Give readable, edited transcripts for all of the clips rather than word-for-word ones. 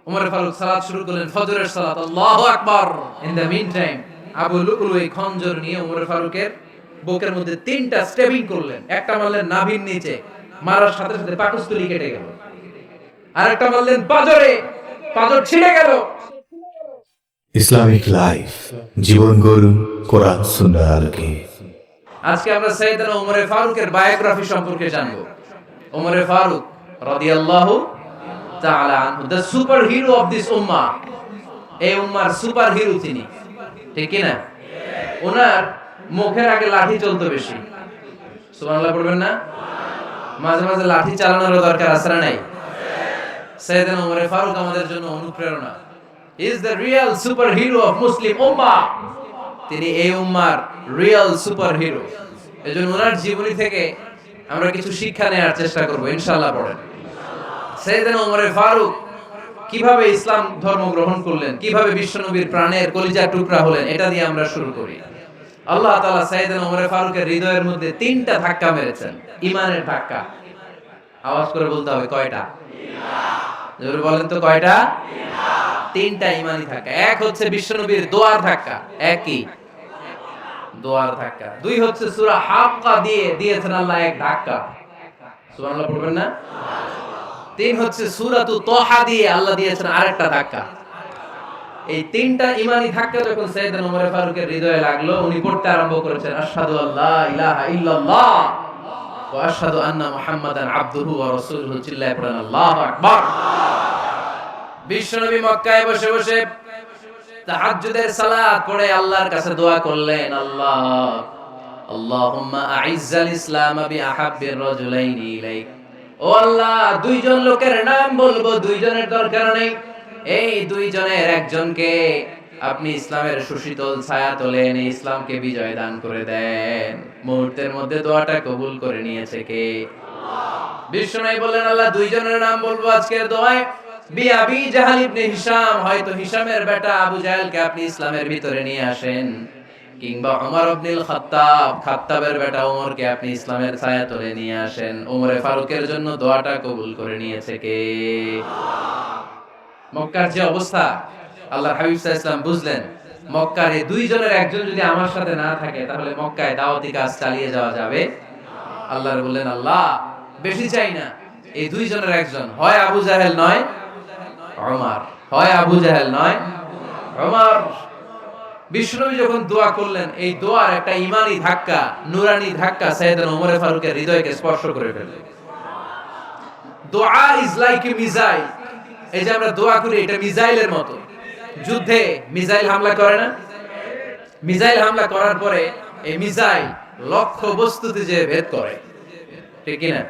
ওমর ফারুক সালাত শুরু করলেন, ফজরের সালাত, আল্লাহু আকবার। In the meantime Abu Lulu এই খঞ্জর নিয়ে ওমর ফারুকের বুকের মধ্যে তিনটা স্টেবিং করলেন। একটা মারলেন নাভির নিচে, মারার সাথে সাথে পাকস্থলী কেটে গেল। আরেকটা মারলেন পাজরে, পাজর ছিঁড়ে গেল। ইসলামিক লাইফ, জীবন গড়ুন কোরআন সুন্নাহর আলোকে। আজকে আমরা সাইয়েদনা ওমর ফারুকের বায়োগ্রাফি সম্পর্কে জানবো। ওমর ফারুক রাদিয়াল্লাহু তাআলা আনহু, the superhero of this উম্মাহ। এই উম্মার সুপার হিরো তিনি, ঠিক কি না? ওনার মুখের আগে লাঠি চলতো বেশি। সুবহানাল্লাহ পড়বেন না? মাঝে মাঝে লাঠি চালানোর দরকার আছে না নাই? সাইয়েদনা ওমর ফারুক আমাদের জন্য অনুপ্রেরণা। Is the real superhero of Muslim উম্মাহ। তিনি এই উম্মার রিয়েল সুপার হিরো। এজন্য ওনার জীবনী থেকে আমরা কিছু শিক্ষা নেওয়ার চেষ্টা করব ইনশাআল্লাহ। পড়েন সাইয়েদনা ওমর ফারুক কিভাবে ইসলাম ধর্ম গ্রহণ করলেন, কিভাবে বিশ্বনবীর প্রাণের কলিজার টুকরা হলেন, এটা দিয়ে আমরা শুরু করি। আল্লাহ তাআলা সাইয়েদনা ওমর ফারুকের হৃদয়ের মধ্যে তিনটা ধাক্কা মেরেছেন, ঈমানের ধাক্কা। আওয়াজ করে বলতে হবে কয়টা? জোরে বলেন তো কয়টা? তিনটা ঈমানি ধাক্কা। এক হচ্ছে বিশ্বনবীর দোয়ার ধাক্কা, একই দোয়ার ধাক্কা। দুই হচ্ছে সূরা হাক্কা দিয়ে দিয়েছেন আল্লাহ এক ধাক্কা, সুবহানাল্লাহ পড়বেন না? তিন হচ্ছে সূরাতু তাহা দিয়ে আল্লাহ দিয়েছেন আরেকটা ধাক্কা। এই তিনটা ঈমানি ধাক্কা যখন সাইয়েদনা ওমর ফারুকের হৃদয়ে লাগলো, উনি পড়তে আরম্ভ করেছেন, আশহাদু আল্লা ইলাহা ইল্লাল্লাহ ওয়া আশহাদু আন্না মুহাম্মাদান আবদুহু ওয়া রাসূলুহু। চিল্লায়ে পড়েন আল্লাহু আকবার। বিশ্বনবী মক্কায় বসে বসে তাহাজ্জুদের সালাত পড়ে আল্লাহর কাছে দোয়া করলেন, আল্লাহ আল্লাহুম্মা আইজ্জাল ইসলাম বিআহাব্বির রাজুলাইনি ইলাইক। ও আল্লাহ, দুইজন লোকের নাম বলবো, দুইজনের দরকার নেই। এই দুইজনের একজনকে আপনি ইসলামের সুশীতল ছায়া তোলেন, ইসলামকে বিজয় দান করে দেন। মুহূর্তের মধ্যে দোয়াটা কবুল করে নিয়েছে কে? বিশ্বনবী বললেন, আল্লাহ দুইজনের নাম বলবো আজকের দোয়ায়। আবি জাহল ইবনে হিশাম, হয়তো হিশামের বেটা আবু জাহেলকে আপনি ইসলামের ভিতরে নিয়ে আসেন, কিংবা ওমর ইবনুল খাত্তাব, খাত্তাবের বেটা ওমরকে আপনি ইসলামের ছায়া তলে নিয়ে আসেন। ওমর ফারুকের জন্য দোয়াটা কবুল করে নিয়েছে কে? মক্কার যে অবস্থা, আল্লাহর হাবিব সাল্লাল্লাহু আলাইহি ওয়াসাল্লাম বুঝলেন মক্কার এই দুইজনের একজন যদি আমার সাথে না থাকে, তাহলে মক্কায় দাওয়াতি কাজ চালিয়ে যাওয়া যাবে। আল্লাহর বললেন, আল্লাহ বেশি চাই না, এই দুইজনের একজন, হয় আবু জাহেল নয় ওমর, হয় আবু জাহেল নয় ওমর। বিশ্বনবী যখন দোয়া করলেন, এই দোয়ার একটা ঈমানি ধাক্কা, নূরানি ধাক্কা সাইয়েদনা ওমর ফারুকের হৃদয়কে স্পর্শ করে ফেলল। দোয়া ইজ লাইক এ মিসাইল। এই যে আমরা দোয়া করি, এটা মিসাইলের মতো। যুদ্ধে মিসাইল হামলা করে না? মিসাইল হামলা করার পরে এই মিসাইল লক্ষ্য বস্তুতে যে ভেদ করে, ঠিক কি না?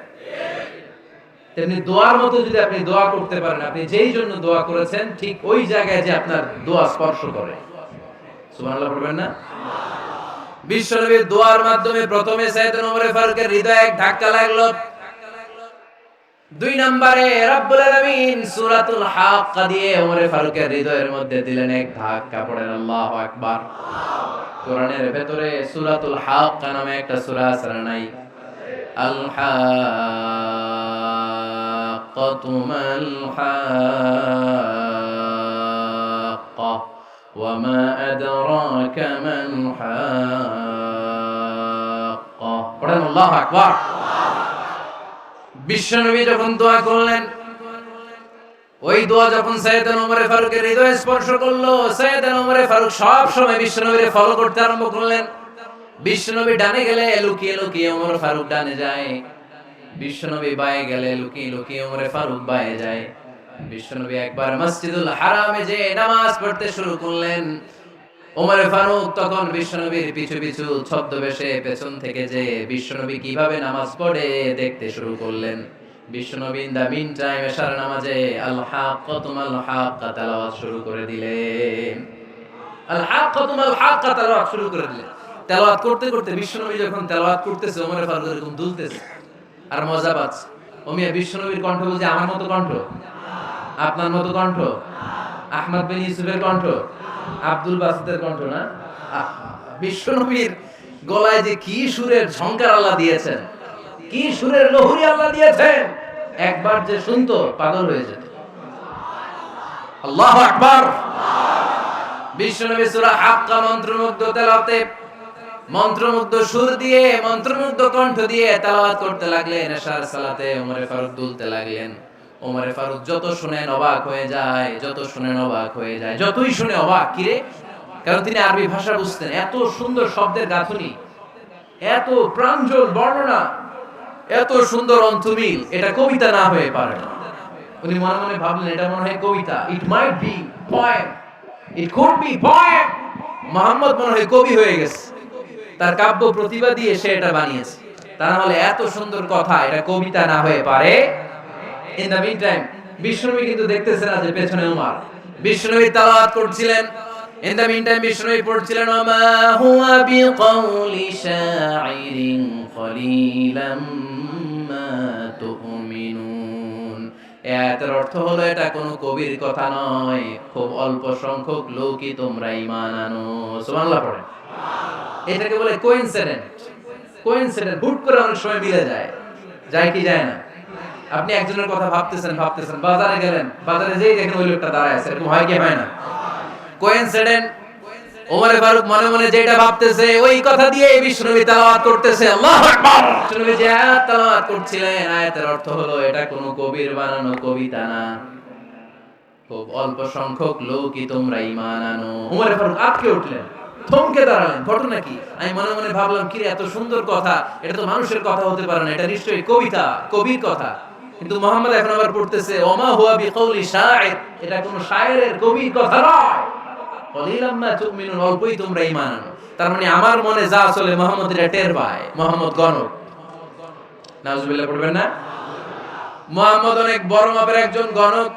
তেমনি দোয়ার মতো যদি আপনি দোয়া করতে পারেন, আপনি যেই জন্য দোয়া করেছেন ঠিক ওই জায়গায় যে আপনার দোয়া স্পর্শ করে। সুবহানাল্লাহ পড়বেন না? বিশ্বনবীর দোয়ার মাধ্যমে প্রথমে সাইয়েদনা ওমর ফারুকের হৃদয়ে এক ধাক্কা লাগলো। দুই নম্বরে রব্বুল আলামিন সূরাতুল হাক্কা দিয়ে ওমর ফারুকের হৃদয়ের মধ্যে দিলেন এক ধাক্কা। পড়েন আল্লাহু আকবার। কোরআনের ভেতরে সূরাতুল হাক্কা নামে একটা সূরা আছে না নাই? আল হাক্কাতু মাল হাক্কা ওয়া মা আদরাকা মাল হাক্কা। পড়েন আল্লাহু আকবার। বিশ্বনবী যখন দোয়া করলেন, ওই দোয়া যখন সাইয়েদনা ওমর ফারুকের হৃদয়ে স্পর্শ করলো, সাইয়েদনা ওমর ফারুক সব সময় বিশ্বনবীকে ফলো করতে আরম্ভ করলেন। বিশ্বনবী ডানে গেলে লুকিয়ে লুকিয়ে ওমর ফারুক ডানে যায়, বিশ্বনবী বায়ে গেলে লুকিয়ে লুকিয়ে ওমর ফারুক বায়ে যায়। বিশ্বনবী একবার মসজিদুল হারামে যে নামাজ পড়তে শুরু করলেন, ওমর ফারুক তখন বিশ্বনবীর পিছু পিছু ছদ্মবেশে পেছন থেকে যে বিশ্বনবী কিভাবে নামাজ পড়ে দেখতে শুরু করলেন। বিশ্বনবী ইন দা মিন টাইম এশার নামাজে আল হাক্কাতু মাল হাক্কা তেলাওয়াত শুরু করে দিলেন। আল হাক্কাতু মাল হাক্কা তেলাওয়াত শুরু করে দিলেন। তেলাওয়াত করতে করতে বিশ্বনবী যখন তেলাওয়াত করতেছে, ওমর ফারুক এরকম দুলতেছে আর মজা পাচ্ছে। ওমিয়া বিশ্বনবীর কণ্ঠ বুঝি আমার মতো কণ্ঠ, আপনার মতো কণ্ঠ, আহমদ বিন ইউসুফের কণ্ঠ, আব্দুল বাসিতের কণ্ঠ না? বিশ্বনবীর গলায় যে কি সুরের ঝংকার আল্লাহ দিয়েছেন, কি সুরের লহরী আল্লাহ দিয়েছেন, একবার যে শুনতো পাগল হয়ে যেত। আল্লাহু আকবার। বিশ্বনবী সূরা হাক্কা মন্ত্রমুগ্ধ তেলাওয়াতে মন্ত্রমুগ্ধ সুর দিয়ে মন্ত্রমুগ্ধ কণ্ঠ দিয়ে তেলাওয়াত করতে লাগলেন। এশার সালাতে ওমর ফারুক দুলতে লাগলেন। ওমর ফারুক যত শুনেন অবাক হয়ে যায়, যত শুনেন অবাক হয়ে যায়, যতই শুনে অবাক। কিরে? কারণ তিনি আরবি ভাষা বুঝতেন। এত সুন্দর শব্দের গাঁথুনি, এত প্রাঞ্জল বর্ণনা, এত সুন্দর অন্তমিল, এটা কবিতা না হয়ে পারে না। উনি মনে মনে ভাবলেন এটা মনে হয় কবিতা। It might be poem, it could be poem. Muhammad মনে হয় কবি হয়ে গেছে, তার কাব্য প্রতিভা দিয়ে সে এটা বানিয়েছে। তা না হলে এত সুন্দর কথা, এটা কবিতা না হয়ে পারে। ইন দ্য মিন টাইম বিষ্ণুবী কিন্তু দেখতেছেন যে পেছনে ওমর। বিষ্ণুবী তেলাওয়াত করছিলেন। ইন দ্য মিন টাইম বিষ্ণুবী পড়ছিলেন ওমা হুয়া বিকাউলি শাইরিন কলিলাম মা তুমিনুন। এর অর্থ হলো এটা কোনো কবির কথা নয়, খুব অল্প সংখ্যক লোকই তোমরা ঈমান আনো। সুবহানাল্লাহ পড়েন। এটাকে বলে কোইন্সিডেন্ট। কোইন্সিডেন্ট হুট করে অনেক সময় মিলে যায়, যায় কি যায় না? আপনি একজনের কথা ভাবতেছেন বাজারে গেলেন, বাজারে যেই দেখেন ওই লোকটা দাঁড়ায় আছে, এরকম হয় কি হয় না? কোইন্সিডেন্ট। ওমর ফারুক মনে মনে যেটা ভাবতেছে ওই কথা দিয়ে বিষ্ণুবী তেলাওয়াত করতেছে। আল্লাহু আকবার। বিষ্ণুবী যে আয়াত তেলাওয়াত করছিলেন, আয়াতের অর্থ হলো এটা কোনো কবির বানানো কবিতা না, খুব অল্প সংখ্যক লোকই তোমরা ঈমান আনো। ওমর ফারুক আটকে উঠলেন, থমকে দাঁড়ালেন। ঘটনা কি? আমি মনে মনে ভাবলাম কি এত সুন্দর কথা, এটা তো মানুষের কথা হতে পারে না, এটা নিশ্চয়ই কবিতা, কবির কথা। কিন্তু মুহাম্মদ এখন আবার পড়তেছে ওমা হুয়া বিকাউলি শাইর, এটা কোনো শায়েরের কবির কথা নয়। কলিলাম মা তুমিনুন, অল্পই তোমরা ঈমান আনো। তার মানে আমার মনে যা চলে মুহাম্মদ এটা টের পায়। মুহাম্মদ গণক। নাউজুবিল্লাহ পড়বেন না? মুহাম্মদ অনেক বড় মাপের একজন গণক।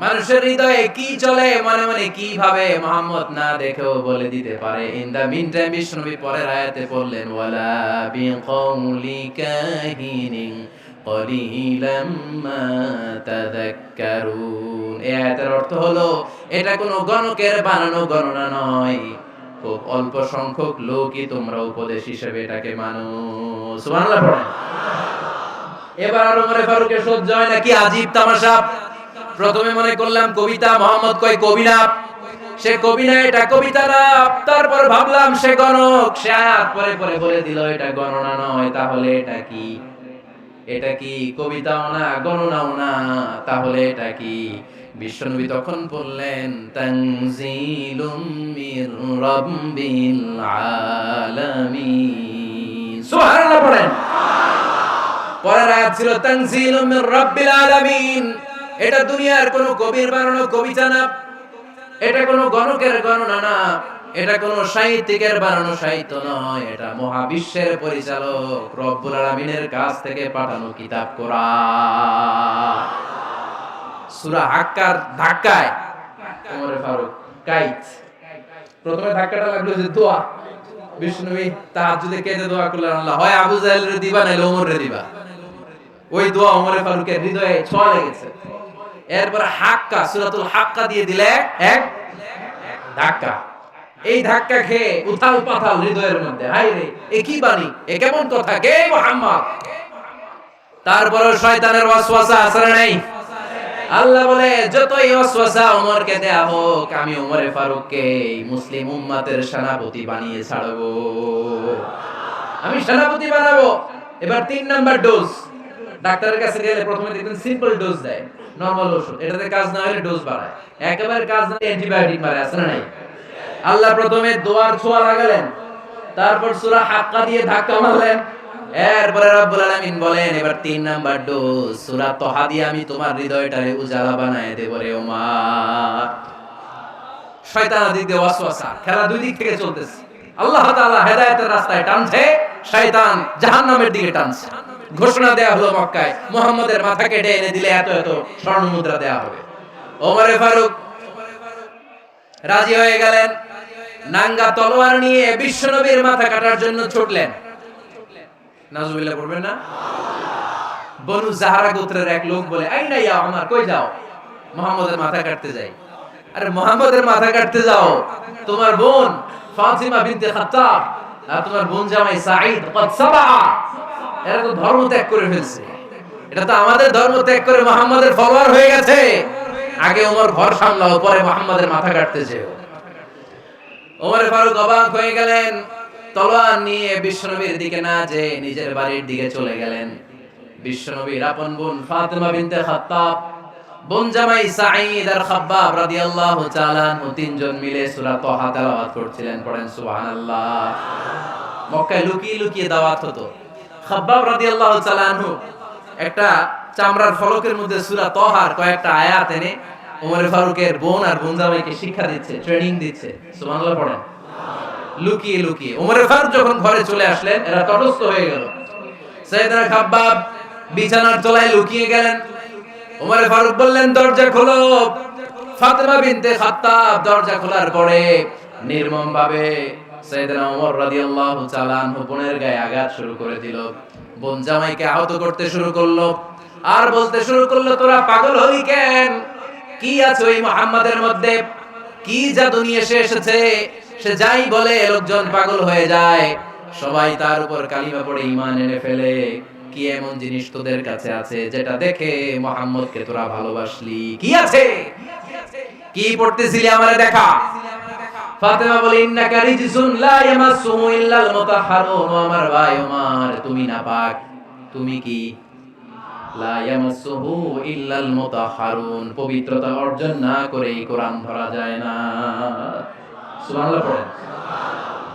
মানুষের হৃদয়ে কি চলে, মনে মনে কি ভাবে, মুহাম্মদ না দেখেও বলে দিতে পারে। ইন দা মিন টাইম বিষ্ণুবী পরের আয়াতে পড়লেন ওয়ালা বিকাউলি কাহিনিন কলিলাম মা তাযাক্কারুন। এই আয়াতের অর্থ হলো এটা কোনো গণকের বানানো গণনা নয়, খুব অল্প সংখ্যক লোকই তোমরা উপদেশ হিসেবে এটাকে মানো। সুবহানাল্লাহ পড়েন। এবার আর ওমর ফারুকের সহ্য হয় না, কি আজীব তামাশা। প্রথমে মনে করলাম কবিতা, মোহাম্মদ কয় কবি না, সে কবি না, এটা কবিতা না। তারপর ভাবলাম সে গণক, সে আয়াত পরে পরে বলে দিল এটা গণনা নয়, তাহলে এটা কি? এটা কি কবিতাও না, গণনাও না, তাহলে এটা কি? বিশ্বনবী তখন বললেন তানজিলুম মির রাব্বিল আলামিন। সুবহানাল্লাহ পড়েন। পরের আয়াত ছিল তানজিলুম মির রাব্বিল আলামিন। এটা দুনিয়ার কোনো কবির বানানো কবিতা না, এটা কোনো গণকের গণনা না, এটা কোনো সাহিত্যিকের বানানো সাহিত্য নয়, এটা মহাবিশ্বের পরিচালক রব্বুল আলামিনের কাছ থেকে পাঠানো কিতাব কোরআন। সূরা হাক্কার ধাক্কায় ওমর ফারুক কাইত। প্রথমে ধাক্কাটা লাগলো যে দোয়া। বিষ্ণুবী তাহাজ্জুদে কেঁদে দোয়া করলেন, আল্লাহ হয় আবু জাহেলের দিবা নাইলে ওমরের দিবা। ওই দোয়া ওমর ফারুকের হৃদয়ে ছোঁয়া লেগেছে। এরপর হাক্কা, সূরাতুল হাক্কা দিয়ে দিলে এক ধাক্কা। এই ধাক্কা খেয়ে উথাল পাথাল হৃদয়ের মধ্যে, হাই রে এ কি বাণী, এ কেমন কথা, কে মুহাম্মদ? তারপর শয়তানের ওয়াসওয়াসা আসরে নাই। আল্লাহ বলে যতই ওয়াসওয়াসা ওমরকে দেয়া হোক, আমি ওমর ফারুককে মুসলিম উম্মতের সেনাপতি বানিয়ে ছাড়বো, আমি সেনাপতি বানাবো। এবার 3 নাম্বার ডোজ। ডাক্তারের কাছে গেলে প্রথমে দেখবেন সিম্পল ডোজ দেয়, নরমাল ওষুধ, এটাতে কাজ না হলে ডোজ বাড়ায়, একেবারে কাজ না অ্যান্টিবায়োটিক মারে, আছে না নাই? আল্লাহ প্রথমে দোয়ার ছোঁয়া লাগালেন, তারপর সূরা হাক্কা দিয়ে ধাক্কা মারলেন, এরপরে রব্বুল আলামিন বলেন এবার 3 নাম্বার ডোজ সূরা তাহা দিয়ে আমি তোমার হৃদয়টারে উজালা বানায় দেব রে ওমর। শয়তান দিক দিয়ে ওয়াসওয়াসা, খেলা দুই দিক থেকে চলতেছে। আল্লাহ তাআলা হেদায়েতের রাস্তায় টানছে, শয়তান জাহান্নামের দিকে টানছে। ঘোষণা দেয়া হলো মক্কায় মুহাম্মদের মাথা কেটে এনে দিলে এত এত স্বর্ণ মুদ্রা দেয়া হবে। ওমর ফারুক রাজি হয়ে গেলেন, নাঙ্গা তলোয়ার নিয়ে বিশ্বনবীর মাথা কাটার জন্য ছুটলেন। নাউজুবিল্লাহ পড়বেন না? বনু জাহরা গোত্রের এক লোক বলে আইনা ইয়া ওমর, কই যাও? মুহাম্মদের মাথা কাটতে যাই। আরে মুহাম্মদের মাথা কাটতে যাও? তোমার বোন ফাতিমা বিনতে খাত্তাব আর তোমার বোন জামাই সাঈদ কদ সাবা, এরা তো ধর্ম ত্যাগ করে ফেলছে, এটা তো আমাদের ধর্ম ত্যাগ করে মুহাম্মাদের ফলোয়ার হয়ে গেছে। আগে ওমর ঘর সামলাও, পরে মুহাম্মাদের মাথা কাটতে যেও। ওমর ফারুক অবাক হয়ে গেলেন, তলোয়ার নিয়ে বিশ্বনবীর দিকে না যেয়ে নিজের বাড়ির দিকে চলে গেলেন। বিশ্বনবীর আপন বোন ফাতেমা বিনতে খাত্তাব, বোন জামাই সাঈদ আর খাব্বাব রাদিয়াল্লাহু তাআলা আনহু তিনজন মিলে সূরা তাহা তেলাওয়াত করছিলেন। পড়েন সুবহানাল্লাহ। মক্কায় লুকিয়ে লুকিয়ে দাওয়াত হতো। খাব্বাব রাদিয়াল্লাহু তাআলা আনহু একটা চামড়ার ফলকের মধ্যে সূরা তাহার কয়েকটা আয়াত এনে ওমর ফারুকের বোন আর বোন জামাইকে শিক্ষা দিচ্ছে, ট্রেনিং দিচ্ছে। সুবহানাল্লাহ পড়েন। লুকিয়ে লুকিয়ে ওমর ফারুক যখন ঘরে চলে আসলেন, এরা তটস্থ হয়ে গেল। সাইয়েদনা খাব্বাব বিছানার তলায় লুকিয়ে গেলেন। ওমর ফারুক বললেন, দরজা খোলো। ফাতেমা বিনতে খাত্তাব দরজা খোলার পরে নির্মম ভাবে সাইয়েদনা ওমর রাদিয়াল্লাহু তাআলা আনহু বোনের গায়ে আঘাত শুরু করে দিল। বোন জামাইকে আহত করতে শুরু করলো আর বলতে শুরু করলো, তোরা পাগল হলি কেন? কি আছে ওই মুহাম্মাদের মধ্যে? কি জাদু নিয়ে এসেছে? সে যাই বলে লোকজন পাগল হয়ে যায়, সবাই তার উপর কালিমা পড়ে ঈমান এনে ফেলে। কি এমন জিনিস তোদের কাছে আছে যেটা দেখে মুহাম্মদকে তোরা ভালোবাসলি? কি আছে? কি পড়তেছিলি আমারে দেখা। ফাতেমা বলে, ইন্নাকা রিজসুন লা ইয়ামাসসুহু ইল্লাল মুতাহহারুন। আমার ভাই ওমর, তুমি নাপাক। তুমি কি? লা ইয়ামাসসুহু ইল্লাল মুতাহহারুন, পবিত্রতা অর্জন না করে এই কোরআন ধরা যায় না। সুবহানাল্লাহ পড়েন।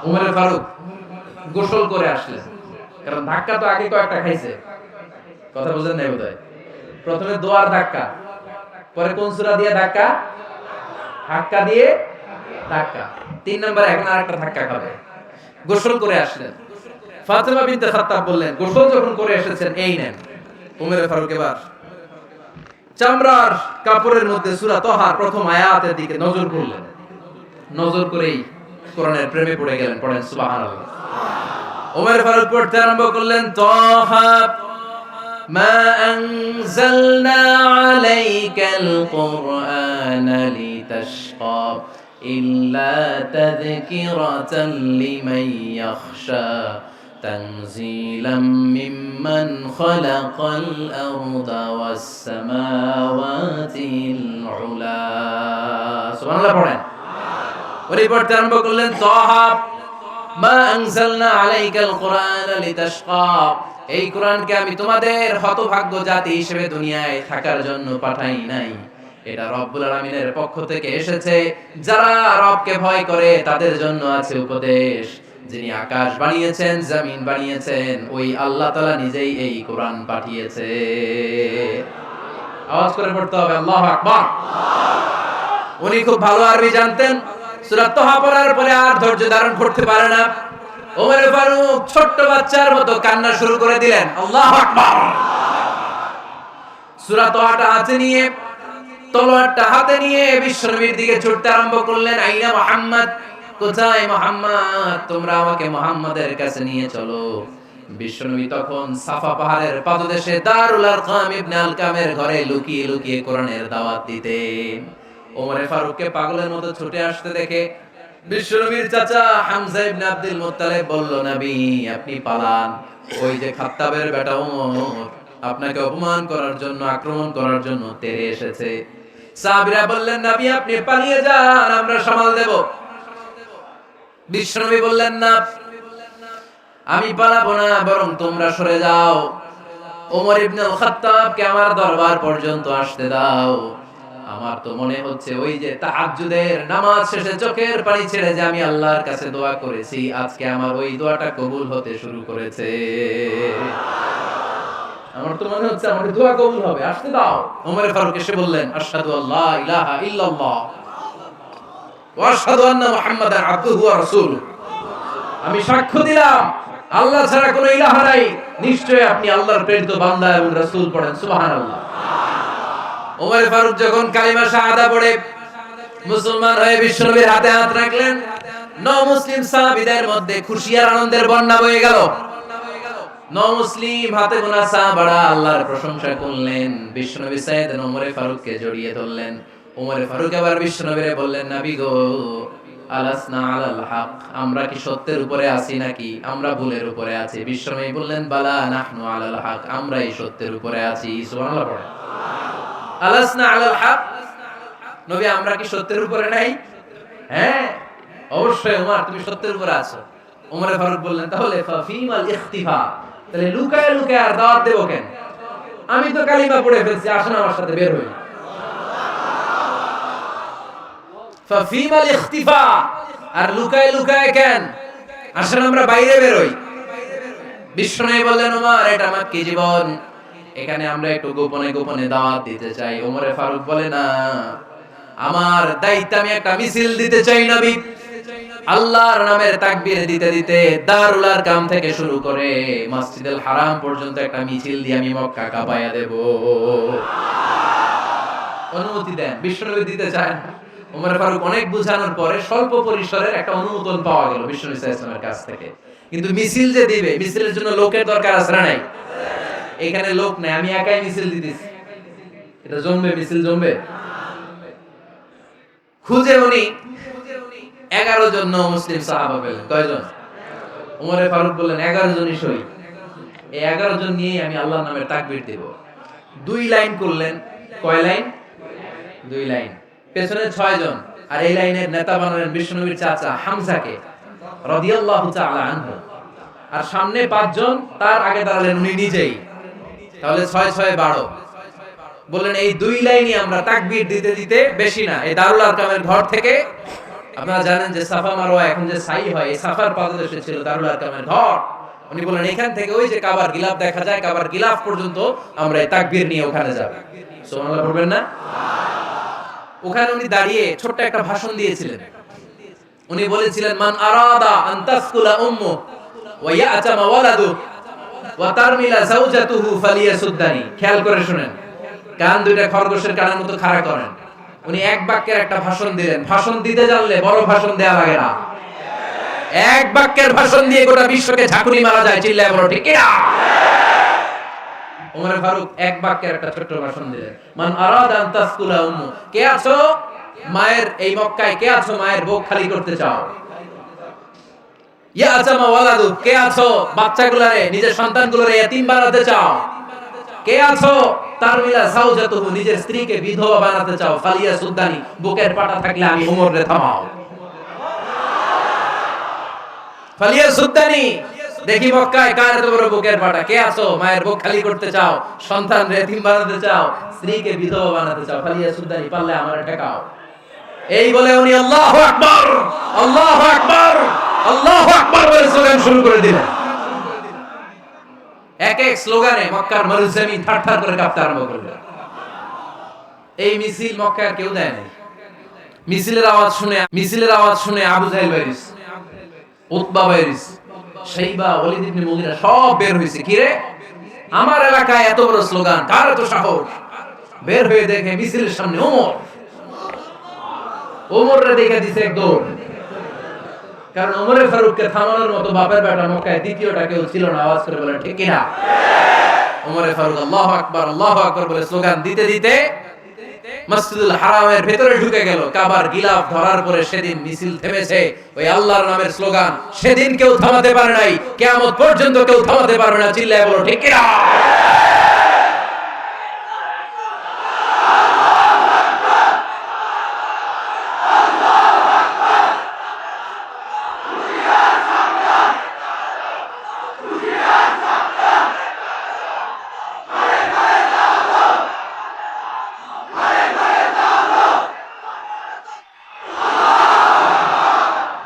ওমর ফারুক গোসল করে আসলেন, কারণ ধাক্কা তো আগে কয়েকটা খাইছে। কথা বুঝেন নাই বোধহয়? প্রথমে দোয়ার ধাক্কা, পরে কোন সূরা দিয়ে ধাক্কা? হাক্কা দিয়ে ধাক্কা। 3 নম্বরে এখন আরেকটা ধাক্কা খাবে। গোসল করে আসলেন। ফাতেমা বিনতে খাত্তাব বললেন, গোসল যখন করে এসেছেন, এই নেন। ওমর ফারুক এবার চামড়ার কাপড়ের মধ্যে সূরা তাহার প্রথম আয়াতের দিকে নজর করলেন। নজর করেই কোরআনের প্রেমে পড়ে গেলেন। পড়েন সুবহানাল্লাহ। ওমর ফারুক পড়তে আরম্ভ করলেন, তাহা মা আনজালনা আলাইকাল কুরআনা লিতাশকা ইল্লা তাযকিরাতান লিমান ইয়াখশা তানজিলাম মিম্মান খালাকাল আরদা ওয়াস সামাওয়াতিল উলা। সুবহানাল্লাহ পড়েন। ওই পড়তে আরম্ভ করলেন, তাহা মা আনজালনা আলাইকাল কুরআনা লিতাশকা, এই কোরআনকে আমি তোমাদের হতভাগ্য জাতি হিসেবে দুনিয়ায় থাকার জন্য পাঠাই নাই। এটা রব্বুল আলামিনের পক্ষ থেকে এসেছে। যারা রবকে ভয় করে তাদের জন্য আছে উপদেশ। যিনি আকাশ বানিয়েছেন, জমিন বানিয়েছেন, ওই আল্লাহ তাআলা নিজেই এই কোরআন পাঠিয়েছে। আওয়াজ করে পড়তে হবে, আল্লাহু আকবার। উনি খুব ভালো আরবি জানতেন। সূরা তাহা পড়ার পরে আর ধৈর্য ধারণ করতে পারে না। ওমর ফারুক ছোট্ট বাচ্চার মতো কান্না শুরু করে দিলেন। আল্লাহু আকবার। সূরা তাহাটা হাতে নিয়ে, তলোয়ারটা হাতে নিয়ে বিশ্বনবীর দিকে ছুটতে আরম্ভ করলেন। আইনা মুহাম্মদ, কোথায় মুহাম্মদ? তোমরা আমাকে মুহাম্মাদের কাছে নিয়ে চলো। বিশ্বনবী তখন সাফা পাহাড়ের পাদদেশে দারুল আরকাম ইবনে আলকামের ঘরে লুকিয়ে লুকিয়ে কোরআনের দাওয়াত দিতেন। ওমর ফারুককে পাগলের মতো ছুটে আসতে দেখে বিশ্বনবীর চাচা হামজা ইবনে আব্দুল মুত্তালিব বলল, নবী আপনি পালান। ওই যে খাত্তাবের বেটা ওমর আপনাকে অপমান করার জন্য, আক্রমণ করার জন্য তেড়ে এসেছে। সাহাবীরা বললেন, নবী আপনি পালিয়ে যান, আমরা সামাল দেব। বিশ্বনবী বললেন, না, আমি পালাবো না, বরং তোমরা সরে যাও। ওমর ইবনে খাত্তাবকে আমার দরবার পর্যন্ত আসতে দাও। আমার তো মনে হচ্ছে ওই যে তাহাজ্জুদের নামাজ শেষে চোখের পানি ছেড়ে যে আমি আল্লাহর কাছে দোয়া করেছি, আজকে আমার ওই দোয়াটা কবুল হতে শুরু করেছে। আমার তো মনে হচ্ছে আমার দোয়া কবুল হবে, আসতে দাও। ওমর ফারুক এসে বললেন, আশহাদু আল্লা ইলাহা ইল্লাল্লাহ ওয়া আশহাদু আন্না মুহাম্মাদান আবদুহু ওয়া রাসূলুহু, আমি সাক্ষ্য দিলাম আল্লাহ ছাড়া কোনো ইলাহ নাই, নিশ্চয়ই আপনি আল্লাহর প্রেরিত বান্দা এবং রাসূল। পড়েন সুবহানাল্লাহ। ওমর ফারুক যখন কালিমা শাহাদা পড়ে মুসলমান হয়ে বিশ্বনবীর হাতে হাত রাখলেন, নও-মুসলিম সাহাবীদের মধ্যে খুশি আর আনন্দের বন্যা বয়ে গেল। নও-মুসলিম হাতে গোনা সাহাবারা আল্লাহর প্রশংসা করলেন। বিশ্বনবী সাইয়েদনা ওমর ফারুককে জড়িয়ে ধরলেন। ওমর ফারুক আবার বিশ্বনবীরে বললেন, নবী গো, আলাসনা আলাল হক, আমরা কি সত্যের উপরে আছি নাকি আমরা ভুলের উপরে আছি? বিশ্বনবী বললেন, বালা নাহনু আলাল হক, আমরাই সত্যের উপরে আছি। সুবহানাল্লাহ পড়েন। আলাসনা আলাল হক, নবী আমরা কি সত্যের উপরে নাই? হ্যাঁ, অবশ্যই ওমর তুমি সত্যের উপরে আছো। ওমরে ফারুক বললেন তাহলে ফাফিমাল ইখতিফা, তাহলে লুকায় লুকায় আর দাওয়াত দেব কেন? আমি তো কালিমা পড়ে ফেলছি, আসুন আমার সাথে বের হই। ফাফিমাল ইখতিফা, আর লুকায় লুকায় কেন? আসুন আমরা বাইরে বের হই। বিষ্ণু বললেন ওমর এটা আমার কি জীবন, এখানে আমরা একটু গোপনে গোপনে দাওয়াত দিতে চাই। ওমরে ফারুক বলে না, আমার দায়িত্ব, আমি একটা মিছিল দিতে চাই নবী। আল্লাহর নামের তাকবীর দিতে দিতে দারুল আরকাম থেকে শুরু করে মসজিদুল হারাম পর্যন্ত একটা মিছিল দিয়ে আমি মক্কা কাঁপায়া দেব। অনুমতি দেন, বিশ্বনবী দিতে চায় না। ওমর ফারুক অনেক বুঝানোর পরে স্বল্প পরিসরের একটা অনুমোদন পাওয়া গেল বিশ্বনবী সাল্লাল্লাহু আলাইহি ওয়াসাল্লামের কাছ থেকে। কিন্তু মিছিল যে দিবে, মিছিলের জন্য লোকের দরকার আছে না নাই? এখানে লোক নাই, আমি একাই মিছিল দিতেছি, এটা জমবে, মিছিল জমবে। খুঁজে উনি 11 জন মুসলিম সাহাবা পেলেন। কয়জন? ওমরে ফারুক বললেন 11 জনই সই। এই 11 জন নিয়ে আমি আল্লাহর নামে তাকবীর দেব। 2 লাইন করলেন। কয় লাইন? 2 লাইন। পেছনে 6 জন, আর এই লাইনের নেতা বানালেন বিশ্বনবীর চাচা হামজাকে রাদিয়াল্লাহু তাআলা আনহু। আর সামনে 5 জন, তার আগে দাঁড়ালেন উনি নিজেই। তাহলে 6 6 12। বললেন এই 2 লাইনই আমরা তাকবীর দিতে দিতে, বেশি না, এই দারুল আরকামের ঘর থেকে, আপনারা জানেন যে সাফা মারওয়া এখন যে সাই হয়, এই সাফার পাদদেশে ছিল দারুল আরকামের ঘর। উনি বললেন এখান থেকে ওই যে কাবার গিলাফ দেখা যায়, কাবার গিলাফ পর্যন্ত আমরা এই তাকবীর নিয়ে ওখানে যাব। সুবহানাল্লাহ পড়বেন না? ওখানে উনি দাঁড়িয়ে ছোট্ট একটা ভাষণ দিয়েছিলেন। উনি বলেছিলেন মান আরাদা আন তাসকুলা উম্মু ওয়া ইয়াতামা ওয়ালাদু ওয়া তারমিলা যাওজাতুহু ফালিয়াসুদ্দানি। খেয়াল করে শুনেন, কান দুইটা খরগোশের কানের মতো খাড়া করেন। উনি এক বাক্যের একটা ভাষণ দিলেন। ভাষণ দিতে জানলে বড় ভাষণ দেয়া লাগে না, এক বাক্যের ভাষণ দিয়ে গোটা বিশ্বকে ঝাঁকুনি মারা যায়। চিল্লায় বড় ঠিক কিনা? ওমর ফারুক এক বাক্যের একটা ছোট্ট ভাষণ দিলেন। মান আরাদা আন তাসকুলা উম্মু, কে আছো মায়ের এই মক্কায়, কে আছো মায়ের বুক খালি করতে চাও? ইয়াতামা ওয়ালাদু, কে আছো বাচ্চাগুলোরে, নিজের সন্তানগুলোরে এতিম বানাতে চাও? কে আছো তারমিলা যাওজাতুহু, নিজের স্ত্রীকে বিধবা বানাতে চাও? ফালিয়াসুদ্দানি, বুকের পাটা থাকলে আমি ওমরে থামাও। ফালিয়াসুদ্দানি, দেখি মক্কায় কার এত বড় বুকের পাটা। কে আছো মায়ের বুক খালি করতে চাও, সন্তান এতিম বানাতে চাও, স্ত্রীকে বিধবা বানাতে চাও? ফালিয়াসুদ্দানি, পারলে আমারে ঠেকাও। এই বলে উনি আল্লাহু আকবার, আল্লাহু আকবার, আল্লাহু আকবার বলে স্লোগান শুরু করে দিলেন। এক এক স্লোগানে মক্কার মরুজমিন থারথার করে কাঁপতে আরম্ভ করল। এই মিছিল মক্কার কেউ দেয় নাই। মিছিলের আওয়াজ শুনে আবু জাহেল বাইরিস, উতবা বাইরিস, শাইবা, ওয়ালিদ ইবনে মুগিরা সব বের হইছে। কি রে, আমার এলাকায় এত বড় স্লোগান, কার এত সাহস? বের হয়ে দেখে মিছিলের সামনে ওমররে দেখে দিছে এক দৌড়। কারণ ওমরে ফারুককে থামানোর মতো বাপের বেটা মক্কায় দ্বিতীয়টা কেউ ছিল না। আওয়াজ করে বলেন ঠিক কিনা? ওমরে ফারুক আল্লাহু আকবার বলে স্লোগান দিতে দিতে মসজিদুল হারামের ভেতরে ঢুকে গেল। কাবার গিলাফ ধরার পরে সেদিন মিছিল থেমেছে। ওই আল্লাহর নামের স্লোগান সেদিন কেউ থামাতে পারে নাই, কিয়ামত পর্যন্ত কেউ থামাতে পারবে না। চিল্লায় বলো ঠিক কিনা?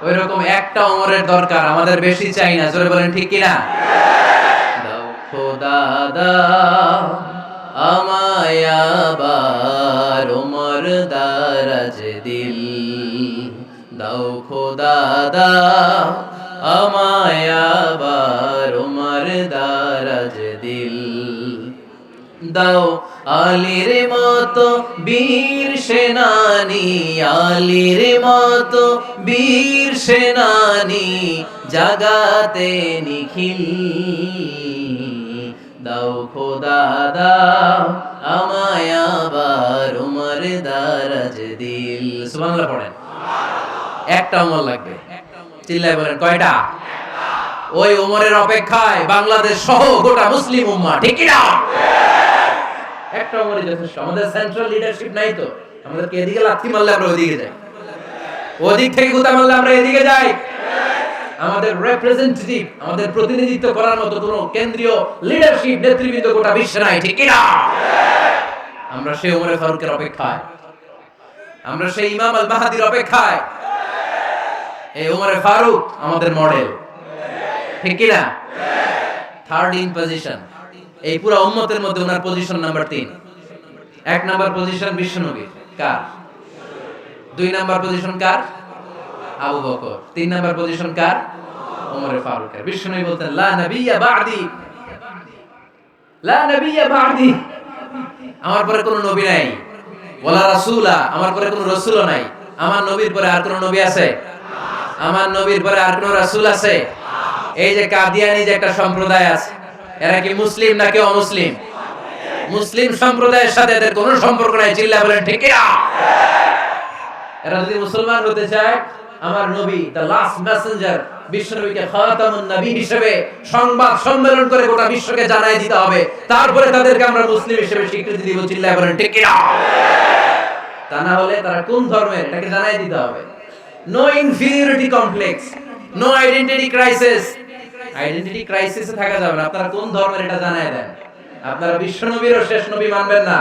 ওইরকম একটা ওমরের দরকার, আমাদের বেশি চাই না। জোরে বলেন ঠিক কিনা? দাও খোদা দাও আমায় আবার ওমর দারাজ দিল, দাও খোদা দাও আমায় আবার ওমর দারাজ দিল, দাও আলীর মতো বীর সেনানী, আলীর মতো বীর সেনানী জাগাতে নিখিল, দাও খোদা দাও আমায় আবার ওমর দারাজ দিল। সুবহানাল্লাহ পড়েন। একটা ওমর লাগবে। চিল্লায় বলেন কয়টা? ওই ওমরের অপেক্ষায় বাংলাদেশ সহ গোটা মুসলিম উম্মাহ। ঠিক কি না? একটা ওমরই যথেষ্ট। আমাদের সেন্ট্রাল লিডারশিপ নাই তো, আমাদেরকে এদিকে লাথি মারলে আমরা ওইদিকে যাই, ওদিক থেকে গুতা মারলে আমরা এদিকে যাই। আমাদের রিপ্রেজেন্টেটিভ, আমাদের প্রতিনিধিত্ব করার মতো কোনো কেন্দ্রীয় লিডারশিপ নেতৃবৃন্দ গোটা বিশ্বে নাই, ঠিক কি না? আমরা সেই ওমরে ফারুকের অপেক্ষায়, আমরা সেই ইমাম আল মাহদির অপেক্ষায়। এই ওমরে ফারুক আমাদের মডেল, ঠিক কি না? থার্ড ইন পজিশন এই পুরো উম্মতের মধ্যে ওনার পজিশন নাম্বার 3। 1 নাম্বার পজিশন বিশ্বনবী কার? 2 নাম্বার পজিশন কার? আবু বকর। 3 নাম্বার পজিশন কার? ওমরে ফারুকের। বিশ্বনবী বলতেন লা নবিয়্যা বা'দি, লা নবিয়্যা বা'দি, আমার পরে কোনো নবী নাই। ওয়ালা রাসূলা, আমার পরে কোনো রাসূলও নাই। আমার নবীর পরে আর কোনো নবী আছে? আমার নবীর পরে আর কোনো রাসূল আছে? এই যে কাদিয়ানি যে একটা সম্প্রদায় আছে, এরা কি মুসলিম নাকি অমুসলিম? মুসলিম সম্প্রদায়ের সাথে এদের কোনো সম্পর্ক নাই, চিল্লা বলেন ঠিক কি না? এরা যদি মুসলমান হতে চায়, আমার নবী দ্য লাস্ট মেসেঞ্জার বিশ্বনবীকে খাতামুন নবী হিসেবে সংবাদ সম্মেলন করে গোটা বিশ্বকে জানাই দিতে হবে, তারপরে তাদেরকে আমরা মুসলিম হিসেবে স্বীকৃতি দিব, চিল্লা বলেন ঠিক কি না? তা না হলে তারা কোন ধর্মের এটাকে জানাই দিতে হবে। No inferiority complex, no identity crisis. Identity ক্রাইসিসে থাকা যাবে না। আপনারা কোন ধর্মের এটা জানাই দেন। আপনারা বিশ্বনবীরও শেষ নবী মানবেন না,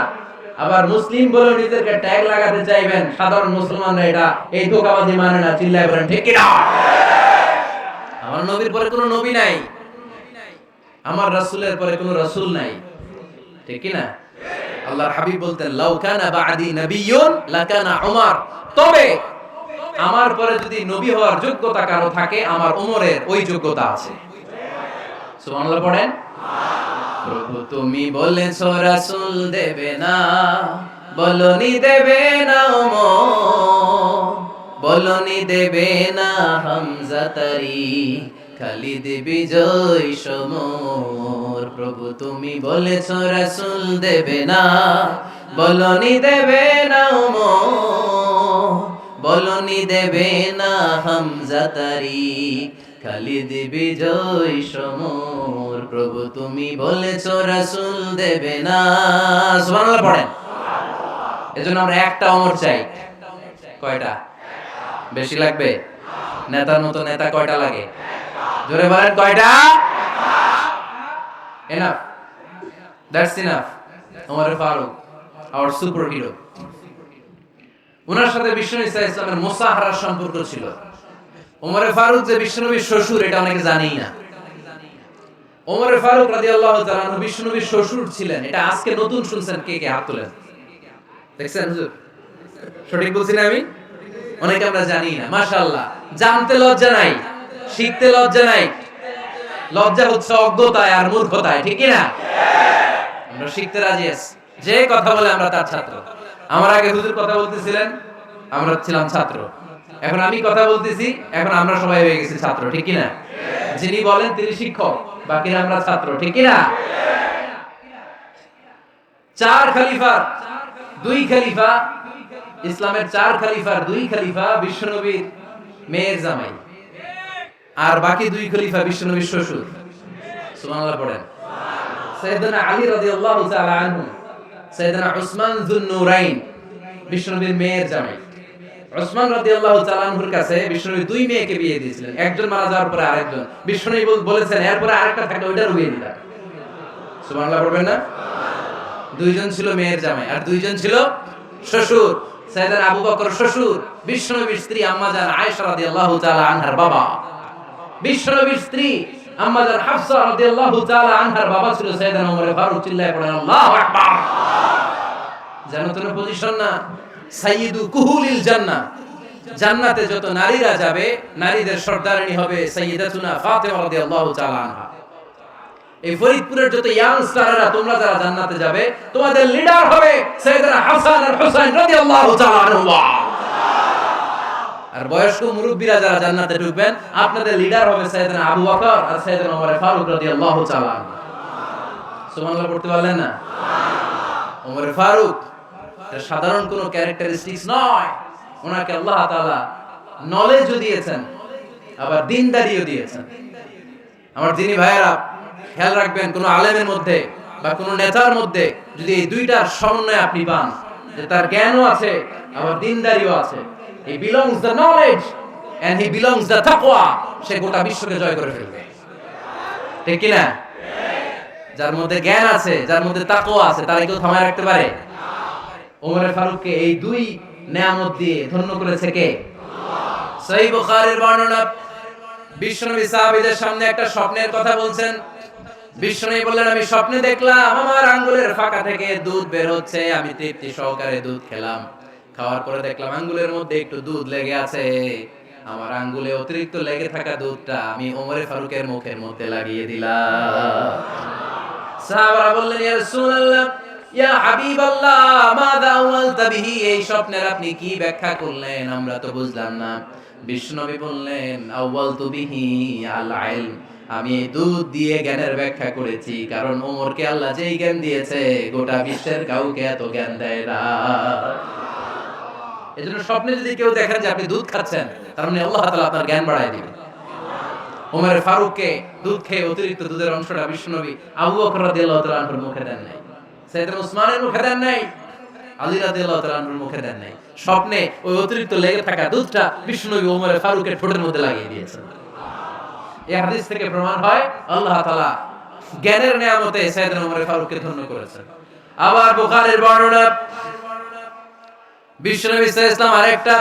আবার মুসলিম বলে নিজেদেরকে ট্যাগ লাগাতে চাইবেন। সাধারণ মুসলমানরা এটা এই ধোঁকাবাজি মানে না, চিল্লায় বলেন ঠিক কি না? আমার নবীর পরে কোনো নবী নাই, আমার রাসূলের পরে কোনো রাসূল নাই, ঠিক কি না? আল্লাহর হাবিব বলতেন লাউ কানা বা'দি নাবিয়্যুন লাকানা উমর, তবে আমার পরে যদি নবী হওয়ার যোগ্যতা কারো থাকে, আমার ওমরের ওই যোগ্যতা আছে। সুবহানাল্লাহ পড়েন। প্রভু তুমি বলেছো রাসূল দেবে না, বলনি দেবে না ওমর, বলনি দেবে না হামজা তারি, খালিদ বিজয় সমর। প্রভু তুমি বলেছো রাসূল দেবে না, বলনি দেবে না ওমর, বলনি দেবে না হামজা তারি, খালিদ বিজয় সমর। প্রভু তুমি বলেছো রাসূল দেবে না। সুবহানাল্লাহ পড়েন। এজন্য আমরা একটা ওমর চাই। কয়টা? বেশি লাগবে? নেতার মতো নেতা কয়টা লাগে? জোরে বলেন কয়টা? Enough, that's enough. Omar Farooq our superhero. ওনার সাথে বিশ্বনবী সাল্লাল্লাহু আলাইহি ওয়াসাল্লামের মুসাহারার সম্পর্ক ছিল। ওমরে ফারুক যে বিশ্বনবীর শ্বশুর, এটা অনেকে জানেই না। ওমরে ফারুক রাদিয়াল্লাহু তাআলা আনহু বিশ্বনবীর শ্বশুর ছিলেন। এটা আজকে নতুন শুনছেন, কে কে হাত তোলেন? দেখছেন হুজুর? সঠিক বলছি না আমি? অনেকে আমরা জানি না। মাশাআল্লাহ, জানতে লজ্জা নাই, শিখতে লজ্জা নাই। লজ্জা হচ্ছে অজ্ঞতায় আর মূর্খতায়, ঠিক কি না? আমরা শিখতে রাজি আছি। যে কথা বলে আমরা তার ছাত্র। আমার আগে হুজুর কথা বলতেছিলেন, আমরা ছিলাম ছাত্র। এখন আমি কথা বলতেছি, এখন আমরা সবাই হয়ে গেছি ছাত্র, ঠিক কি না? যিনি বলেন তিনি শিক্ষক, বাকিরা আমরা ছাত্র, ঠিক কি না? 4 খলিফার 2 খলিফা, ইসলামের 4 খলিফার 2 খলিফা বিশ্বনবীর মেয়ের জামাই, আর বাকি 2 খলিফা বিশ্বনবীর শ্বশুর। সুবহানাল্লাহ পড়েন। সাইয়েদনা আলী রাদিয়াল্লাহু তাআলা আনহু, সাইয়েদনা উসমান যুন নূরাইন বিশ্বনবীর মেয়ের জামাই। উসমান রাদিয়াল্লাহু তাআলা আনহুর কাছে বিশ্বনবী 2 মেয়েকে বিয়ে দিয়েছিলেন। একজন মারা যাওয়ার পরে আরেকজন। বিশ্বনবী বলেছেন এরপরে আরেকটা থাকলে ওইটার বিয়ে দিলাম। সুবহানাল্লাহ পড়বেন না? 2 জন ছিল মেয়ের জামাই আর 2 জন ছিল শ্বশুর। সাইয়েদনা আবু বকর শ্বশুর, বিশ্বনবীর স্ত্রী আম্মা জান আয়েশা রাদিয়াল্লাহু তাআলা আনহার বাবা। বিশ্বনবীর স্ত্রী আম্মা জান হাফসা রাদিয়াল্লাহু তাআলা আনহার বাবা ছিল সাইয়েদনা ওমর ফারুক। চিল্লায়ে পড়েন আল্লাহু আকবার। জান্নাতের পজিশন না, সাইয়্যিদু কুহুলিল জান্নাহ। জান্নাতে যত নারীরা যাবে, নারীদের সর্দারিনী হবে সাইয়্যিদাতুনা ফাতেমা রাদিয়াল্লাহু তাআলা আনহা। এই ফরিদপুরের যত ইয়াংস্টাররা তোমরা যারা জান্নাতে যাবে, তোমাদের লিডার হবে সাইয়েদনা হাসান আর হুসাইন রাদিয়াল্লাহু তাআলা আনহুমা। আর বয়স্ক মুরব্বিরা যারা জান্নাতে ঢুকবেন, আপনাদের লিডার হবে সাইয়েদনা আবু বকর আর সাইয়েদনা ওমর ফারুক রাদিয়াল্লাহু তাআলা আনহু। সুবহানাল্লাহ পড়তে পারলেন না? ওমর ফারুক এটা সাধারণ কোনো ক্যারেক্টারিস্টিক্স নয়। ওনাকে আল্লাহ তাআলা নলেজও দিয়েছেন, আবার দ্বীনদারিও দিয়েছেন। আমার দিনী ভাইয়েরা খেয়াল রাখবেন, কোন আলেমের মধ্যে বা কোন নেতার মধ্যে যদি এই দুইটার সমন্বয় আপনি পান, যে তার জ্ঞানও আছে আবার দিনদারিও আছে। He belongs the knowledge and he belongs the taqwa. সে গোটা বিশ্বকে জয় করে ফেলবে, ঠিক কি না? যার মধ্যে জ্ঞান আছে, যার মধ্যে তাকওয়া আছে, তারা কেউ থামায় রাখতে পারে? ওমর ফারুককে এই দুই নেয়ামত দিয়ে ধন্য করেছে কে? সহিহ বুখারীর বর্ণনা, বিশ্বনবী সাহাবীদের সামনে একটা স্বপ্নের কথা বলছেন। বিশ্বনবী বললেন, আমি স্বপ্নে দেখলাম আমার আঙ্গুলের ফাঁকা থেকে দুধ বের হচ্ছে, আমি তৃপ্তি সহকারে দুধ খেলাম। খাওয়ার পরে দেখলাম আঙ্গুলের মধ্যে একটু দুধ লেগে আছে। আমার আঙ্গুলে অতিরিক্ত লেগে থাকা দুধটা আমি ওমর ফারুকের মুখের মধ্যে লাগিয়ে দিলাম। সাহাবারা বললেন, ইয়া রাসূলুল্লাহ, ইয়া হাবিবাল্লাহ, মাযা আওয়ালতা বিহি, এই স্বপ্নের আপনি কি ব্যাখ্যা করলেন, আমরা তো বুঝলাম না। বিশ্বনবী বললেন, আওয়ালতু বিহি আল ইলম, আমি এই দুধ দিয়ে জ্ঞানের ব্যাখ্যা করেছি, কারণ ওমরকে আল্লাহ যেই জ্ঞান দিয়েছে গোটা বিশ্বের কাউকে এত জ্ঞান দেয় না। এজন্য স্বপ্নে যদি কেউ দেখেন যে আপনি দুধ খাচ্ছেন, তার মানে আল্লাহ তাআলা আপনার জ্ঞান বাড়ায় দিবেন। ওমর ফারুককে দুধ খেয়ে অতিরিক্ত দুধের অংশটা বিশ্বনবী আবু বকর রাদিয়াল্লাহু তাআলা আনহুর মুখে দেন নাই, সাইয়েদনা উসমানের মুখে দেন নাই, আলী রাদিয়াল্লাহু তাআলা আনহুর মুখে দেন নাই। স্বপ্নে ওই অতিরিক্ত লেগে থাকা দুধটা বিশ্বনবী ওমর ফারুকের ঠোঁটের মধ্যে লাগিয়ে দিয়েছেন। এই হাদিস থেকে প্রমাণ হয় আল্লাহ তাআলা জ্ঞানের নিয়ামতে সাইয়েদনা ওমর ফারুককে ধন্য করেছেন। আবার বুখারীর বর্ণনা, বিশ্বনবী সাল্লাল্লাহু আলাইহি ওয়াসাল্লাম আরেকটা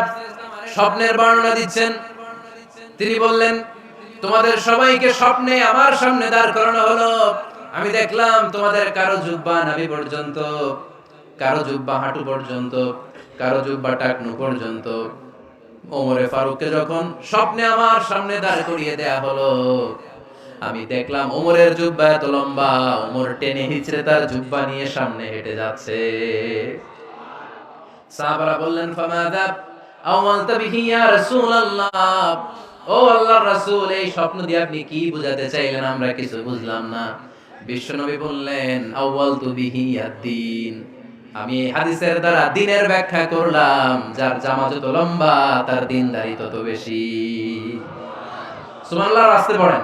স্বপ্নের বর্ণনা দিচ্ছেন। তিনি বললেন, তোমাদের সবাইকে স্বপ্নে আমার সামনে দাঁড় করানো হলো। আমি দেখলাম তোমাদের কারো জুব্বা নাভি পর্যন্ত, কারো জুব্বা হাঁটু পর্যন্ত, কারো জুব্বা টাকনু পর্যন্ত। ওমরে ফারুককে যখন স্বপ্নে আমার সামনে দাঁড় করিয়ে দেয়া হলো, আমি দেখলাম ওমরের জুব্বা এত লম্বা, ওমর টেনে হিচড়ে তার জুব্বা নিয়ে সামনে হেঁটে যাচ্ছে। সাহাবারা বললেন, ফামাযা আওয়ালতা বিহি ইয়া রাসূলুল্লাহ, ও আল্লাহর রাসূল, এই স্বপ্ন দিয়ে আপনি কি বুঝাতে চাইলেন, আমরা কিছু বুঝলাম না। বিশ্বনবী বললেন, আওয়ালতু বিহি আদ-দ্বীন, আমি এই হাদিসের দ্বারা দ্বীনের ব্যাখ্যা করলাম, যার জামা যত লম্বা তার দ্বীনদারি তত বেশি। সুবহানাল্লাহ, আসতে পড়েন।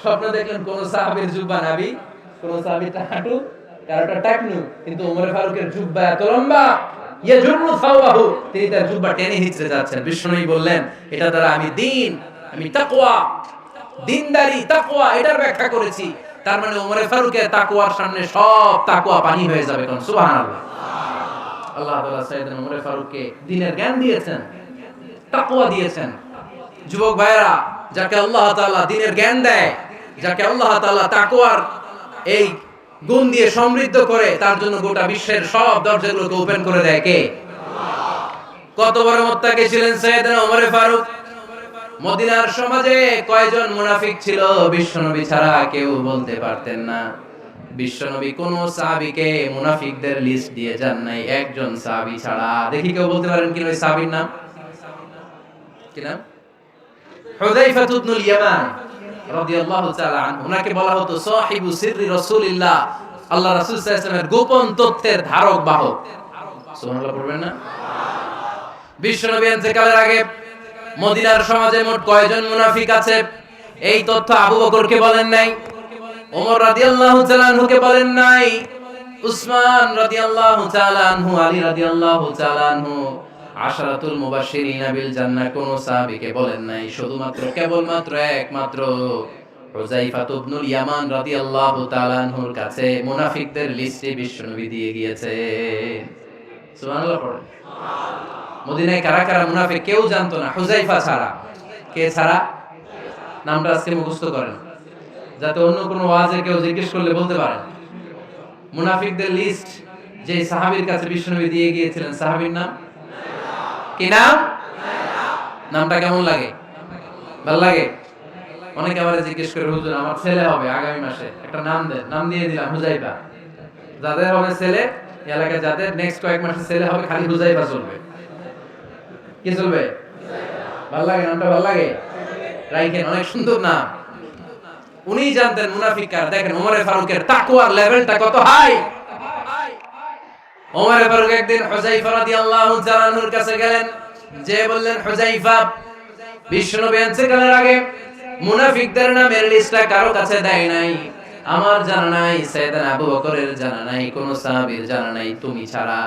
স্বপ্ন দেখলেন কোন সাহাবীর জুব্বা নাভি, কোন সাহাবীর হাঁটু, কারোটা টাকনু, কিন্তু ওমর ফারুকের জুব্বা এত লম্বা, ইয়াজুরু সাওবাহু, তিনি তার জুব্বা টেনে হিচড়ে যাচ্ছেন। বিশ্বনবী বললেন, এটা দ্বারা আমি দ্বীন, আমি তাকওয়া, দ্বীনদারি, তাকওয়া, এটার ব্যাখ্যা করেছি। তার মানে ওমর ফারুকের তাকওয়ার সামনে সব তাকওয়া পানি হয়ে যাবে। কোন সুবহানাল্লাহ। আল্লাহ তাআলা সাইয়েদনা ওমর ফারুককে দ্বীনের জ্ঞান দিয়েছেন, তাকওয়া দিয়েছেন। যুবক ভাইরা, যাকে আল্লাহ তাআলা দ্বীনের জ্ঞান দেয়, যাকে আল্লাহ তাআলা তাকওয়ার এই গুণ দিয়ে সমৃদ্ধ করে, তার জন্য গোটা বিশ্বের সব দরজাগুলোকে ওপেন করে দেয় কে? কত বড় মুত্তাকি ছিলেন সাইয়েদনা ওমর ফারুক। মদিনার সমাজে কয়জন মুনাফিক ছিল বিশ্বনবী ছাড়া কেউ বলতে পারতেন না। বিশ্বনবী কোন সাহাবীকে মুনাফিকদের লিস্ট দিয়ে যান নাই, একজন সাহাবী ছাড়া। দেখি কেউ বলতে পারেন কি ওই সাহাবীর নাম? কি নাম? হুযায়ফা ইবনুল ইয়ামান রাদিয়াল্লাহু তাআলা আনহু। ওনাকে বলা হতো সাহিবু সিররি রাসূলিল্লাহ, আল্লাহ রাসূল সাল্লাল্লাহু আলাইহি ওয়াসাল্লামের গোপন তথ্যের ধারক বাহক। সুবহানাল্লাহ পড়বেন না? বিশ্বনবী ইন্তেকালের আগে মদিনার সমাজে মোট কয়জন মুনাফিক আছে, এই তথ্য আবু বকরকে বলেন নাই, ওমর রাদিয়াল্লাহু তাআলা আনহুকে বলেন নাই, উসমান রাদিয়াল্লাহু তাআলা আনহু, আলী রাদিয়াল্লাহু তাআলা আনহু, আশরাতুল মুবাশশিরিনা বিল জান্নাহ কোন সাহাবীকে বলেন নাই। শুধুমাত্র কেবলমাত্র একমাত্র হুযায়ফা ইবনুল ইয়ামান রাদিয়াল্লাহু তাআলা আনহুর কাছে মুনাফিকদের লিস্টে বিশ্বনবী দিয়ে গিয়েছেন। সুবহানাল্লাহ পড়েন। মদিনায় কারা কারা মুনাফিক কেউ জানতো না, হুযায়ফা ছাড়া। কে ছাড়া? নামটা আজকে মুখস্থ করেন, যাতে অন্য কোনো ওয়াজে কেউ জিজ্ঞেস করলে বলতে পারেন। মুনাফিকদের লিস্ট যে সাহাবীর কাছে বিশ্বনবী দিয়ে গিয়েছিলেন, সাহাবীর নাম কি? নাম? নামটা কেমন লাগে? ভালো লাগে? অনেকে আমারে জিজ্ঞেস করে, হুজুর আমার ছেলে হবে আগামী মাসে, একটা নাম দেন। নাম দিয়ে দিলাম হুযায়ফা। যাদের হবে ছেলে, এলাকায় যাদের নেক্সট কয়েক মাসে ছেলে হবে, খালি হুযায়ফা চলবে। কি চলবে? ভালো লাগে? নামটা ভালো লাগে? রাইখেন, অনেক সুন্দর নাম। উনি জানতেন মুনাফিক কারা। দেখেন ওমর ফারুকের তাকওয়ার লেভেলটা কত হাই। ওমর ফারুক একদিন হুযায়ফা রাদিয়াল্লাহু তাআলা আনহুর কাছে গেলেন, যে বললেন, হুযায়ফা, বিশ্বনবী ইন্তেকালের আগে মুনাফিকদের নামের লিস্টটা কারো কাছে দেয় নাই, আমার জানা নাই, সাইয়েদনা আবু বকরের জানা নাই, কোন সাহাবীর জানা নাই তুমি ছাড়া।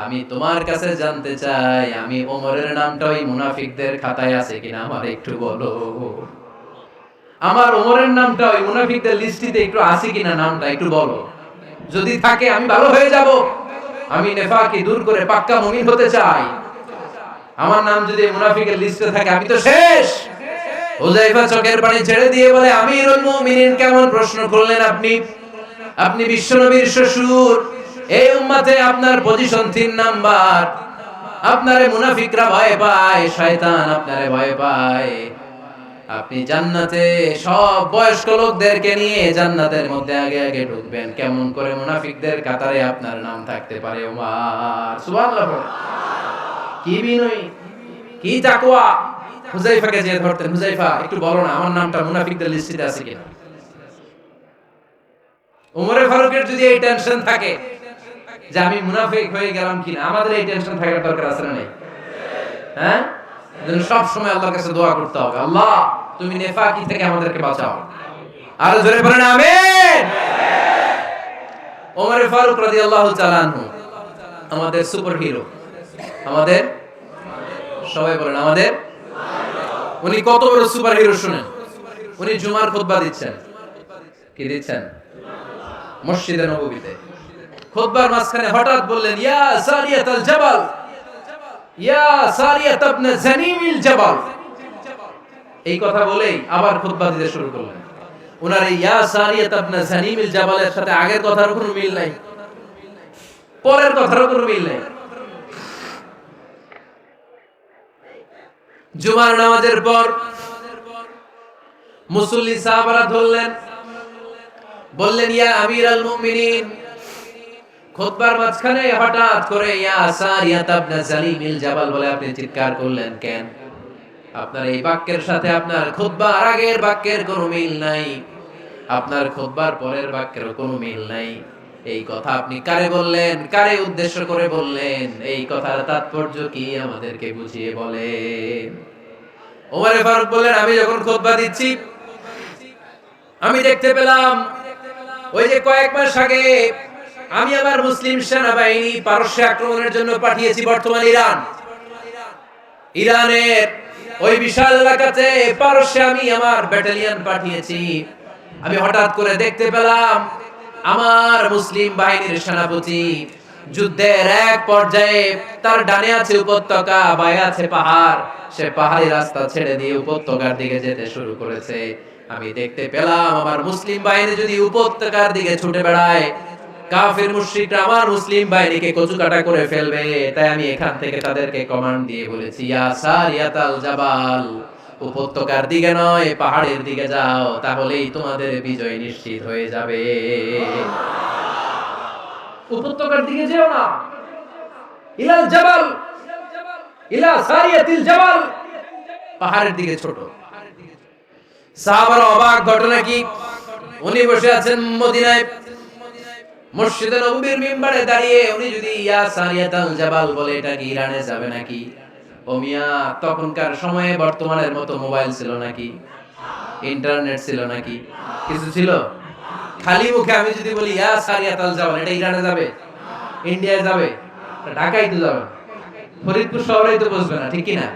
আমি তোমার কাছে জানতে চাই, আমি ওমরের নামটা ওই মুনাফিকদের খাতায় আছে কিনা আমার একটু বলো। আমার ওমরের নামটা ওই মুনাফিকদের লিস্টিতে একটু আছে কিনা নামটা একটু বলো। যদি থাকে আমি ভালো হয়ে যাব। আমি নেফাকি দূর করে পাক্কা মুমিন হতে চাই। আমার নাম যদি মুনাফিকের লিস্টে থাকে আমি তো শেষ। হুযায়ফা চোখের পানি ছেড়ে দিয়ে বলে, আমিরুল মুমিনিন কেমন প্রশ্ন করলেন আপনি? আপনি বিশ্বনবীর শ্বশুর। এই উম্মতে আপনার পজিশন 3 নাম্বার। আপনারে মুনাফিকরা ভয় পায়, শয়তান আপনারে ভয় পায়। আপনি জান্নাতে সব বয়স্ক লোকদেরকে নিয়ে জান্নাতের মধ্যে আগে আগে ঢুকবেন, কেমন করে মুনাফিকদের কাতারে আপনার নাম থাকতে পারে ওমর? সুবহানাল্লাহ। কি বিনয়ী, কি তাকওয়া। হুযায়ফাকে যে ধরতেন, হুযায়ফা একটু বলো না আমার নামটা মুনাফিকদের লিস্টে আছে কিনা। ওমরে ফারুকের যদি এই টেনশন থাকে যে আমি মুনাফিক হয়ে গেলাম কিনা, আমাদের এই টেনশন থাকার দরকার আছে না? নেই? হ্যাঁ, সব সময় আল্লাহর কাছে দোয়া করতে হবে, আল্লাহ তুমি নেফাকি থেকে আমাদেরকে বাঁচাও। আর জোরে বলেন আমিন। ওমর ফারুক রাদিয়াল্লাহু তাআলা আনহু আমাদের সুপার হিরো, আমাদের সবাই বলেন আমাদের। উনি কত বড় সুপার হিরো শুনেন। উনি জুমার খুতবা দিচ্ছেন। কি দিচ্ছেন? মসজিদে নববীতে খুতবার মাঝখানে হঠাৎ বললেন, ইয়া সারিয়াতাল জাবাল, ইয়া সারিয়াত ইবনে জানিমিল জাবাল। এই কথা বলেই আবার খুতবা দিতে শুরু করলেন। ওনার এই ইয়া সারিয়াত ইবনে জানিমিল জাবালের সাথে আগের কথার কোনো মিল নাই, পরের কথারও কোনো মিল নাই। জুমার নামাজের পর মুসল্লি সাহাবারা ধরলেন, বললেন, ইয়া আমিরাল মুমিনিন। খুতবার মাঝখানে হঠাৎ করে ইয়া সারিয়াত ইবনে জানিমিল জাবাল বলে আপনি চিৎকার করলেন কেন? আপনার এই বাক্যের সাথে আপনার খুতবার আগের বাক্যের কোনো মিল নাই, আপনার খুতবার পরের বাক্যের কোনো মিল নাই। এই কথা আপনি কারে বললেন, কারে উদ্দেশ্য করে বললেন? এই কথার তাৎপর্য কি আমাদেরকে বুঝিয়ে বলেন। ওমর ফারুক বললেন, আমি যখন খুতবা দিচ্ছি আমি দেখতে পেলাম ওই যে কয়েক মাস আগে আমি আমার মুসলিম সেনাবাহিনী পারস্যে আক্রমণের জন্য পাঠিয়েছি বর্তমান ইরান। ইরানের ওই বিশাল এলাকাতে পারস্যে আমি আমার ব্যাটালিয়ন পাঠিয়েছি। আমি হঠাৎ করে দেখতে পেলাম আমার মুসলিম বাহিনীর সেনাপতি যুদ্ধের এক পর্যায়ে তার ডানে আছে উপত্যকা, বায়ে আছে পাহাড়। সে পাহাড়ি রাস্তা ছেড়ে দিয়ে উপত্যকার দিকে যেতে শুরু করেছে। আমি দেখতে পেলাম আমার মুসলিম বাহিনী যদি উপত্যকার দিকে ছুটে বেড়ায়, কাফির মুশরিকরা আমার মুসলিম বাহিনীকে কচুকাটা করে ফেলবে। তাই আমি এখান থেকে তাদেরকে কমান্ড দিয়ে বলেছি, ইয়া সারিয়াতাল জাবাল, উপত্যকার দিকে নয় পাহাড়ের দিকে যাও, তাহলেই তোমাদের বিজয় নিশ্চিত হয়ে যাবে। উপত্যকার দিকে যেও না, ইলাল জাবাল, ইলা সারিয়াতিল জাবাল, পাহাড়ের দিকে ছোট। সাহাবারা অবাক, ঘটনা কি? উনি বসে আছেন মদিনায় মসজিদে নববীর মিম্বারে দাঁড়িয়ে, উনি যদি ইয়া সারিয়াতাল জাবাল বলে এটা কি ইরানে যাবে নাকি? ও মিয়া, তখনকার সময়ে বর্তমানের মতো মোবাইল ছিল নাকি? ইন্টারনেট ছিল নাকি? কিছু ছিল? খালি মুখে আমি যদি বলি ইয়া সারিয়াতাল জাবাল, এটা ইরানে যাবে, ইন্ডিয়ায় যাবে, ঢাকায় তো যাবে, ফরিদপুর শহরেই তো বসবে না, ঠিক কি না?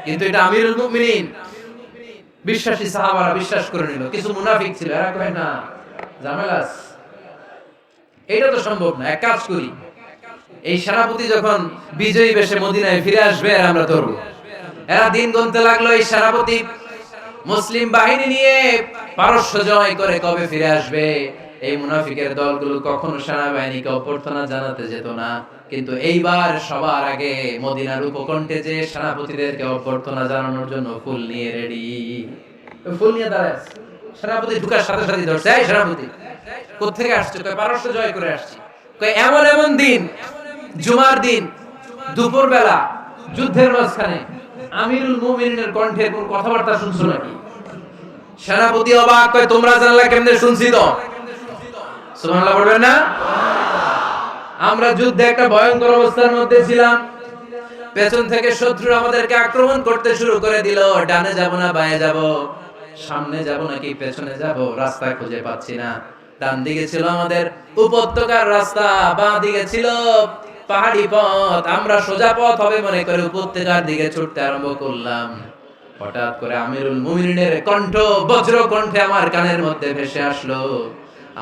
কিন্তু এটা আমিরুল মুমিনিন বিশ্বাসী সাহাবারা বিশ্বাস করে নিল। কিছু মুনাফিক ছিল, এরা কয় না ঝামেলাস, এটা তো সম্ভব না, এক কাজ করি, এই সেনাপতি যখন বিজয়ী বেশে মদিনায় ফিরে আসবে আর আমরা ধরবো। এরা দিন গুনতে লাগলো, এই সেনাপতি মুসলিম বাহিনী নিয়ে পারস্য জয় করে কবে ফিরে আসবে। এই মুনাফিকের দলগুলো কখনো সেনাবাহিনীকে অভ্যর্থনা জানাতে যেত না, কিন্তু এইবার সবার আগে মদিনার উপকণ্ঠে যে সেনাপতিদেরকে অভ্যর্থনা জানানোর জন্য ফুল নিয়ে রেডি। ফুল নিয়ে দাঁড়ায় সেনাপতি ঢুকার সাথে সাথে ধরছে, এই সেনাপতি কোত্থেকে আসছে? কয় পারস্য জয় করে আসছি। কয় এমন এমন দিন, জুমার দিন দুপুর বেলা যুদ্ধের মাঝখানে আমিরুল মুমিনিনের কণ্ঠে কোন কথাবার্তা শুনছো নাকি? সেনাপতি অবাক, কয় তোমরা জানলা কেমনে? শুনছি তো। সুবহানাল্লাহ বলবেন না? আমরা যুদ্ধে একটা ভয়ঙ্কর অবস্থার মধ্যে ছিলাম, পেছন থেকে শত্রু আমাদেরকে আক্রমণ করতে শুরু করে দিল। ডানে যাব না বায়ে যাব, সামনে যাব নাকি পেছনে যাব, রাস্তা খুঁজে পাচ্ছি না। ডান দিকে ছিল আমাদের উপত্যকার রাস্তা, বাঁ দিকে ছিল পাহাড়ি পথ। আমরা সোজা পথ হবে মনে করে উপত্যকার দিকে ছুটতে আরম্ভ করলাম। হঠাৎ করে আমিরুল মুমিনিনের কণ্ঠ বজ্র কণ্ঠে আমার কানের মধ্যে ভেসে আসলো।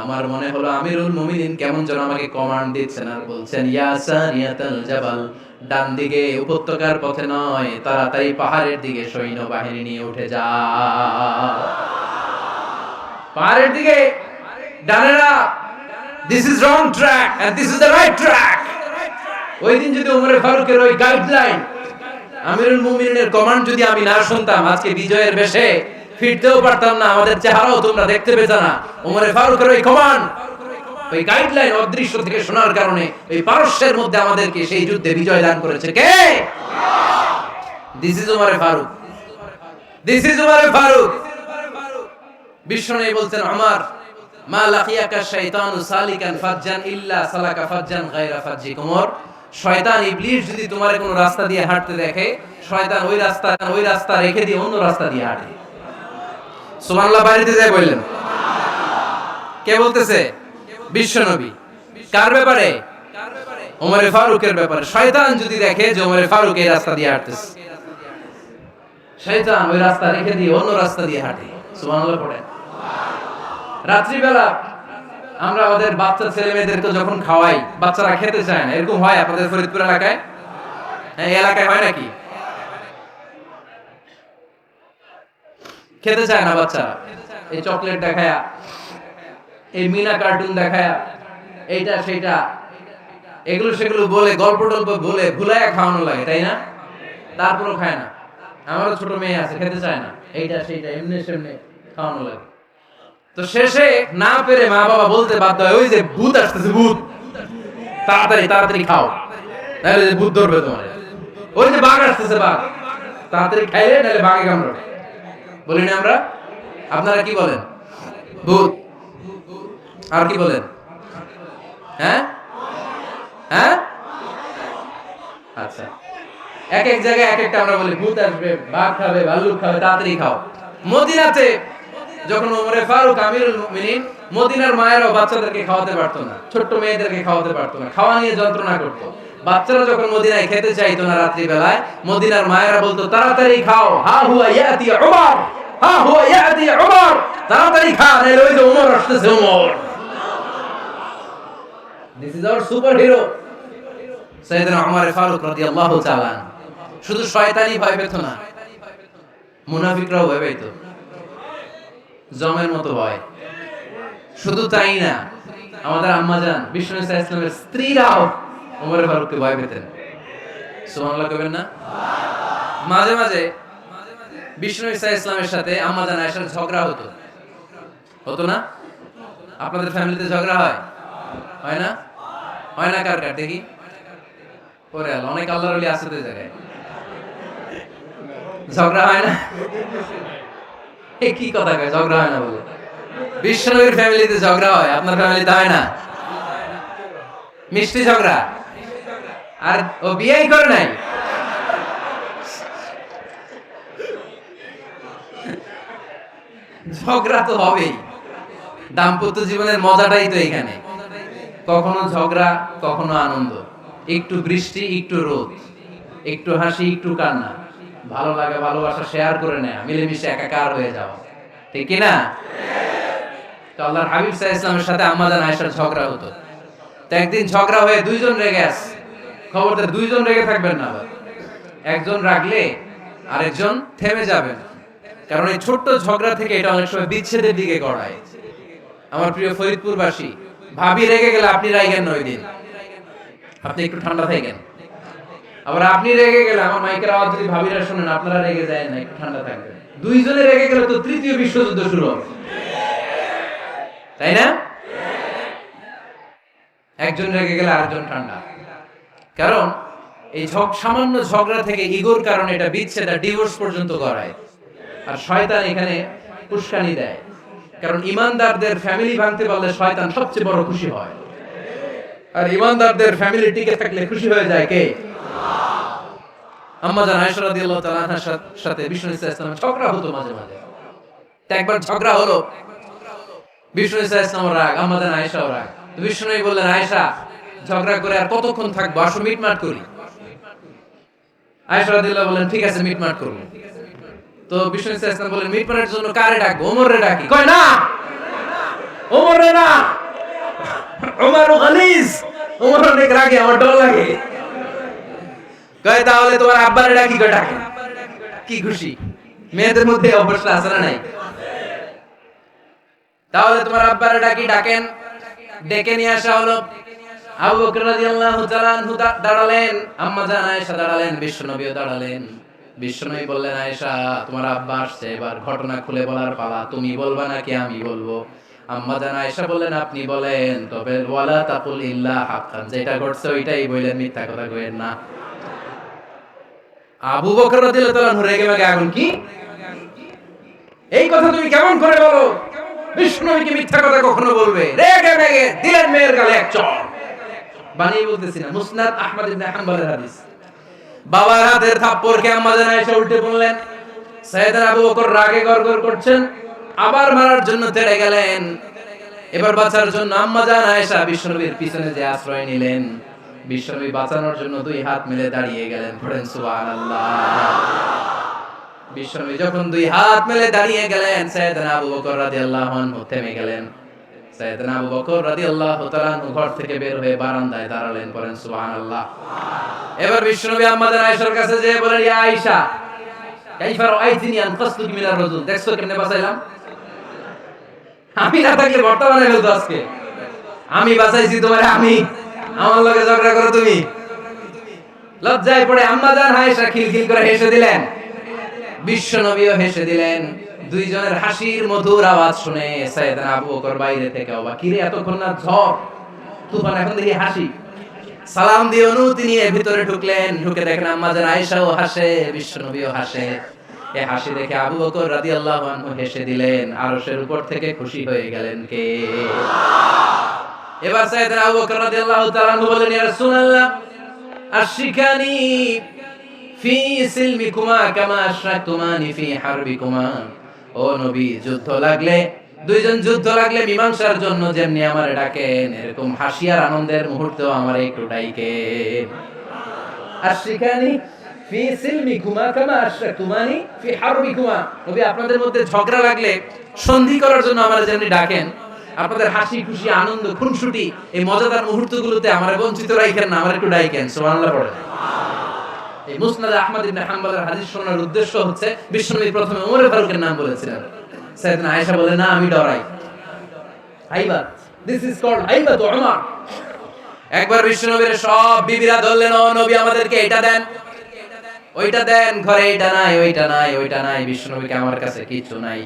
আমার মনে হলো আমিরুল মুমিনিন কেমন যেন আমাকে কমান্ড দিচ্ছেন আর বলছেন, ইয়া সারিয়াতাল জাবাল, ডান দিকে উপত্যকার পথে নয়, তাড়াতাড়ি পাহাড়ের দিকে সৈন্যবাহিনী নিয়ে উঠে যা। পাহাড়ের দিকে, ডানে না, this is wrong track and this is the right track. ওই দিন যদি ওমর ফারুকের ওই গাইডলাইন, আমিরুল মুমিনিনের কমান্ড যদি আমি না শুনতাম, আজকে বিজয়ের বেশে ফিরতেও পারতাম না, আমাদের চেহারাও তোমরা দেখতে পেতে না। ওমর ফারুকের ওই কমান্ড, ওই গাইডলাইন অদৃশ্য থেকে শোনার কারণে ওই পারস্যের মধ্যে আমাদেরকে সেই যুদ্ধে বিজয় দান করেছে কে? This is Omar Farooq, this is Omar Farooq. বিশ্বনবী বলছেন, ওমর, মা লাকিয়াকা শাইতানু সালিকান ফাজ্জান ইল্লা সালাকা ফাজ্জান গায়রা ফাজ্জিক। ওমর, শয়তান ইবলিস যদি তোমার কোন রাস্তা দিয়ে হাঁটতে দেখে, শয়তান ওই রাস্তা রেখে দিয়ে অন্য রাস্তা দিয়ে হাঁটে। সুবহানাল্লাহ বাড়িতে যায় বললেন। কে বলতেছে? বিশ্বনবী। কার ব্যাপারে? ওমর ফারুকের ব্যাপারে। শয়তান যদি দেখে যে ওমর ফারুক এই রাস্তা দিয়ে হাঁটতেছে, শয়তান ওই রাস্তা রেখে দিয়ে অন্য রাস্তা দিয়ে হাঁটে। সুবহানাল্লাহ পড়েন। রাত্রিবেলা আমরা আমাদের বাচ্চা ছেলে মেয়েদেরকে যখন খাওয়াই, বাচ্চারা খেতে চায় না, এরকম হয় আপনাদের ফরিদপুর এলাকায়? হ্যাঁ, এই এলাকায় হয় নাকি? খেতে চায় না বাচ্চারা, এই চকলেট দেখায়া, এই মিনা কার্টুন দেখায়া, এইটা সেইটা, এগুলো সেগুলো বলে, গল্প টল্প বলে ভুলাইয়া খাওয়ানো লাগে, তাই না? তারপরও খায় না। আমারও ছোট মেয়ে আছে, খেতে চায় না, এইটা সেইটা এমনি সেমনি খাওয়ানো লাগে। তো শেষে না পেরে মা বাবা বলতে বাধ্য হয়, ওই যে ভূত আসতেছে, ভূত, তাড়াতাড়ি তাড়াতাড়ি খাও, নাহলে যে ভূত ধরবে তোমার। ওই যে বাঘ আসতেছে, বাঘ, তাড়াতাড়ি খাইলে নাহলে বাঘে কামড়াবে। বলি না আমরা? আপনারা কি বলেন? ভূত। আর কি বলেন? হ্যাঁ হ্যাঁ, আচ্ছা, এক এক জায়গায় এক একটা আমরা বলি, ভূত আসবে, বাঘ খাবে, ভাল্লুক খাবে, তাড়াতাড়ি খাও। মদিনাতে যখন ওমরে ফারুক আমিরুল মুমিনিন, মদিনার মায়েরাও বাচ্চাদেরকে খাওয়াতে পারতো না, ছোট্ট মেয়েদেরকে খাওয়াতে পারতো না, খাওয়া নিয়ে যন্ত্রণা করতো। বাচ্চারা যখন মদিনায় খেতে চাইতো না রাত্রি বেলায়, মদিনার মায়েরা বলতো, তাড়াতাড়ি খাও, হা হুয়া ইয়াতি উমর, হা হুয়া ইয়াতি উমর, তাড়াতাড়ি খা, নাহলে ওই যে ওমর আসতেছে, Omar. This is our superhero সাইয়েদনা ওমর ফারুক রাদিয়াল্লাহু তাআলা। শুধু শয়তানি ভয় পেত না, মুনাফিকরাও ভয় পেত, জমের মতো ভয়। শুধু তাই না, আমাদের আম্মাজান বিশ্বনবী সাল্লাল্লাহু আলাইহি ওয়াসাল্লামের স্ত্রীরাও ওমর ফারুককে ভয় পেতেন। সুবহানাল্লাহ কইবেন না? মাঝে মাঝে বিশ্বনবী সাল্লাল্লাহু আলাইহি ওয়াসাল্লামের সাথে আম্মাজান আয়েশার ঝগড়া হতো, হতো না? আপনাদের ফ্যামিলিতে ঝগড়া হয়? হয় না? হয় না? কার কার দেখি? ওরে আল্লাহ, অনেক আল্লাহর ওলি আছে তো এই জায়গায়। ঝগড়া হয় না? এই কি কথা কয়, ঝগড়া হয় না বলে? বিশ্বনবীর ফ্যামিলিতে ঝগড়া হয়, আপনার ফ্যামিলিতে হয় না? মিষ্টি ঝগড়া। আর ও বিয়েই করে নাই। ঝগড়া তো হবেই, দাম্পত্য জীবনের মজাটাই তো এখানে। কখনো ঝগড়া, কখনো আনন্দ, একটু বৃষ্টি, একটু রোদ, একটু হাসি, একটু কান্না, ভালো লাগে, ভালোবাসা শেয়ার করে নেয়া, মিলেমিশে একাকার হয়ে যাওয়া, ঠিক কি না? তো আল্লাহর হাবিব সাল্লাল্লাহু আলাইহি ওয়াসাল্লামের সাথে আম্মাজান আয়েশার ঝগড়া হতো। তো একদিন ঝগড়া হয়ে দুইজন রেগে আছে। খবরদার, দুইজন রেগে থাকবেন না আবার। একজন রাগলে আরেকজন থেমে যাবেন, কারণ এই ছোট্ট ঝগড়া থেকে এটা অনেক সময় বিচ্ছেদের দিকে গড়ায়। আমার প্রিয় ফরিদপুরবাসী, ভাবি রেগে গেলে আপনি রাগেন না, ওই দিন আপনি একটু ঠান্ডা থাকেন। আবার আপনি রেগে গেলে, আমার মাইকের আওয়াজ যদি ভাবিরা শুনেন, আপনারা রেগে যায় না, একটু ঠান্ডা থাকবেন। দুইজনে রেগে গেলে তো তৃতীয় বিশ্বযুদ্ধ শুরু হবে, তাই না? একজন রেগে গেলে আরেকজন ঠান্ডা, কারণ এই সামান্য ঝগড়া থেকে ইগোর কারণে এটা বিচ্ছেদ, ডিভোর্স পর্যন্ত করায়। আর শয়তান এখানে উস্কানি দেয়, কারণ ইমানদারদের ফ্যামিলি ভাঙতে পারলে শয়তান সবচেয়ে বড় খুশি হয়। আর ইমানদারদের ফ্যামিলি টিকে থাকলে খুশি হয়ে যায় কে? আম্মাজান আয়েশা রাদিয়াল্লাহু তাআলা আনহার সাথে বিষ্ণু সাল্লাল্লাহু আলাইহি ওয়াসাল্লাম ঝগড়া হতো মাঝে মাঝে। তা একবার ঝগড়া হলো, বিষ্ণু ইসলাম রাগ, আমাদের আয়েশাও রাগ। বিষ্ণু বললেন, আয়েশা ঝগড়া করে আর কতক্ষণ থাকবো, আসো মিটমাট করি। আয়েশা রাদিয়াল্লাহু বললেন, ঠিক আছে মিটমাট করবো। তো বিষ্ণু ইসলাম বললেন, মিটমাটের জন্য কারে ডাকবো? ওমরে ডাকি। কয় না, ওমরে না, ওমর গালিজ, ওমর অনেক রাগে, আমার ডর লাগে। কয় তাহলে তোমার আব্বারে ডাকি। কয় ডাকে। কি খুশি, মেয়েদের মধ্যে অবশ্য আছে না নাই? তাহলে তোমার আব্বারে ডাকি। ডাকেন, ডেকে নিয়ে আসা হলো। আবু বকর রাদিয়াল্লাহু তাআলা আনহু দাঁড়ালেন, আম্মা জান আয়েশা দাঁড়ালেন, বিশ্বনবীও দাঁড়ালেন। বিশ্বনবী বললেন, আয়েশা তোমার আব্বা আসছে, এবার ঘটনা খুলে বলার পালা, তুমি বলবা নাকি আমি বলবো? আম্মা জান আয়েশা বললেন, আপনি বলেন, তবে ওয়ালা তাকুল ইল্লা হাক্কান, যেটা ঘটছে ওইটাই বললেন, মিথ্যা কথা কইেন না। আবু বকর রাদিয়াল্লাহু তাআলা আনহু রেগে মেগে আগুন, কি এই কথা তুমি কেমন করে বলো? বিষ্ণু কি মিথ্যা কথা কখনো বলবে? রেগে মেগে দিলেন মেয়ের গালে এক চড়। বানিয়ে বলতেছি না, মুসনাদ আহমদ ইবনে হাম্বলের হাদিস। বাবার হাতের থাপ্পড়কে আম্মা জান আয়েশা উল্টে বললেন। সাইয়েদনা আবু বকর রাগে গড়গড় করছেন, আবার মারার জন্য তেড়ে গেলেন। এবার বাঁচার জন্য আম্মা জান আয়েশা বিশ্বনবীর পিছনে যে আশ্রয় নিলেন, বিশ্বনবী বাঁচানোর জন্য দুই হাত মিলে দাঁড়িয়ে গেলেন। পড়েন সুবহানাল্লাহ। বিশ্বনবী যখন দুই হাত মেলে দাঁড়িয়ে গেলেন, সাইয়েদনা আবু বকর রাদিয়াল্লাহু আনহু থেমে গেলেন। সাইয়েদনা আবু বকর রাদিয়াল্লাহু তাআলা আনহু ঘর থেকে বের হয়ে বারান্দায় দাঁড়ালেন। পড়েন সুবহানাল্লাহ। এবার বিশ্বনবী আম্মা জান আয়েশার কাছে যেয়ে বলেন, ইয়া আয়েশা কাইফা রাআইতিনি আনকাসতুকি মিনার রাজুল, দেখছো কেমনে বাঁচাইলাম? আমি না থাকলে বর্তমানে ফেলতো আজকে। আমি বাঁচাইছি তোমারে, আমি, আমার লগে ঝগড়া করো তুমি। লজ্জায় পড়ে আম্মা জান আয়েশা খিলখিল করে হেসে দিলেন, বিশ্বনবীও হেসে দিলেন। দুইজনের হাসির মধুর আওয়াজ শুনে সাইয়েদনা আবু বকর বাইরে থেকে অবাক, কি রে এতক্ষণ না ঝড় তুফান, এখন দেখি হাসি। সালাম দিয়ে অনুমতি নিয়ে ভিতরে ঢুকলেন। ঢুকে দেখেন আম্মা জান আয়েশাও হাসে, বিশ্বনবীও হাসে। এই হাসি দেখে আবু বকর রাদিয়াল্লাহু আনহু হেসে দিলেন। আরশের উপর থেকে খুশি হয়ে গেলেন কে? এবার সাইয়েদনা আবু বকর রাদিয়াল্লাহু তাআলা আনহু বলেন, ইয়া রাসূলুল্লাহ আশিকানি ফি সিলমিকুমা কামা আশরাকতুমানি ফি হারবিকুমা। ও নবী, যুদ্ধ লাগলে, দুইজন যুদ্ধ লাগলে মীমাংসার জন্য যেমনি আমারে ডাকেন, এরকম হাসি আর আনন্দের মুহূর্তেও আমারে একটু ডাকেন। আশিকানি ফি সিলমিকুমা কামা আশরাকতুমানি ফি হারবিকুমা। নবী, আপনাদের মধ্যে ঝগড়া লাগলে সন্ধি করার জন্য আমারে যেমনি ডাকেন, আপনাদের হাসি খুশি আনন্দ খুনসুটি এই মজাদার মুহূর্তগুলোতে আমারে বঞ্চিত রাখেন না, আমারে একটু ডাকেন। সুবহানাল্লাহ পড়েন। এই মুসনাদ আহমদ ইবনে হাম্বলের হাদিস শোনার উদ্দেশ্য হচ্ছে, বিশ্বনবী প্রথমে ওমর ফারুকের নাম বলেছিলেন। সাইয়েদনা আয়েশা বলে, না আমি ডরাই। হাইবাত, দিস ইজ কল্ড হাইবাত উমর। একবার বিশ্বনবীর সব বিবিরা ধরলেন, ও নবী আমাদেরকে এটা দেন, ওইটা দেন, ঘরে এটা নাই, ওইটা নাই, ওইটা নাই। বিশ্বনবীকে, আমার কাছে কিছু নাই,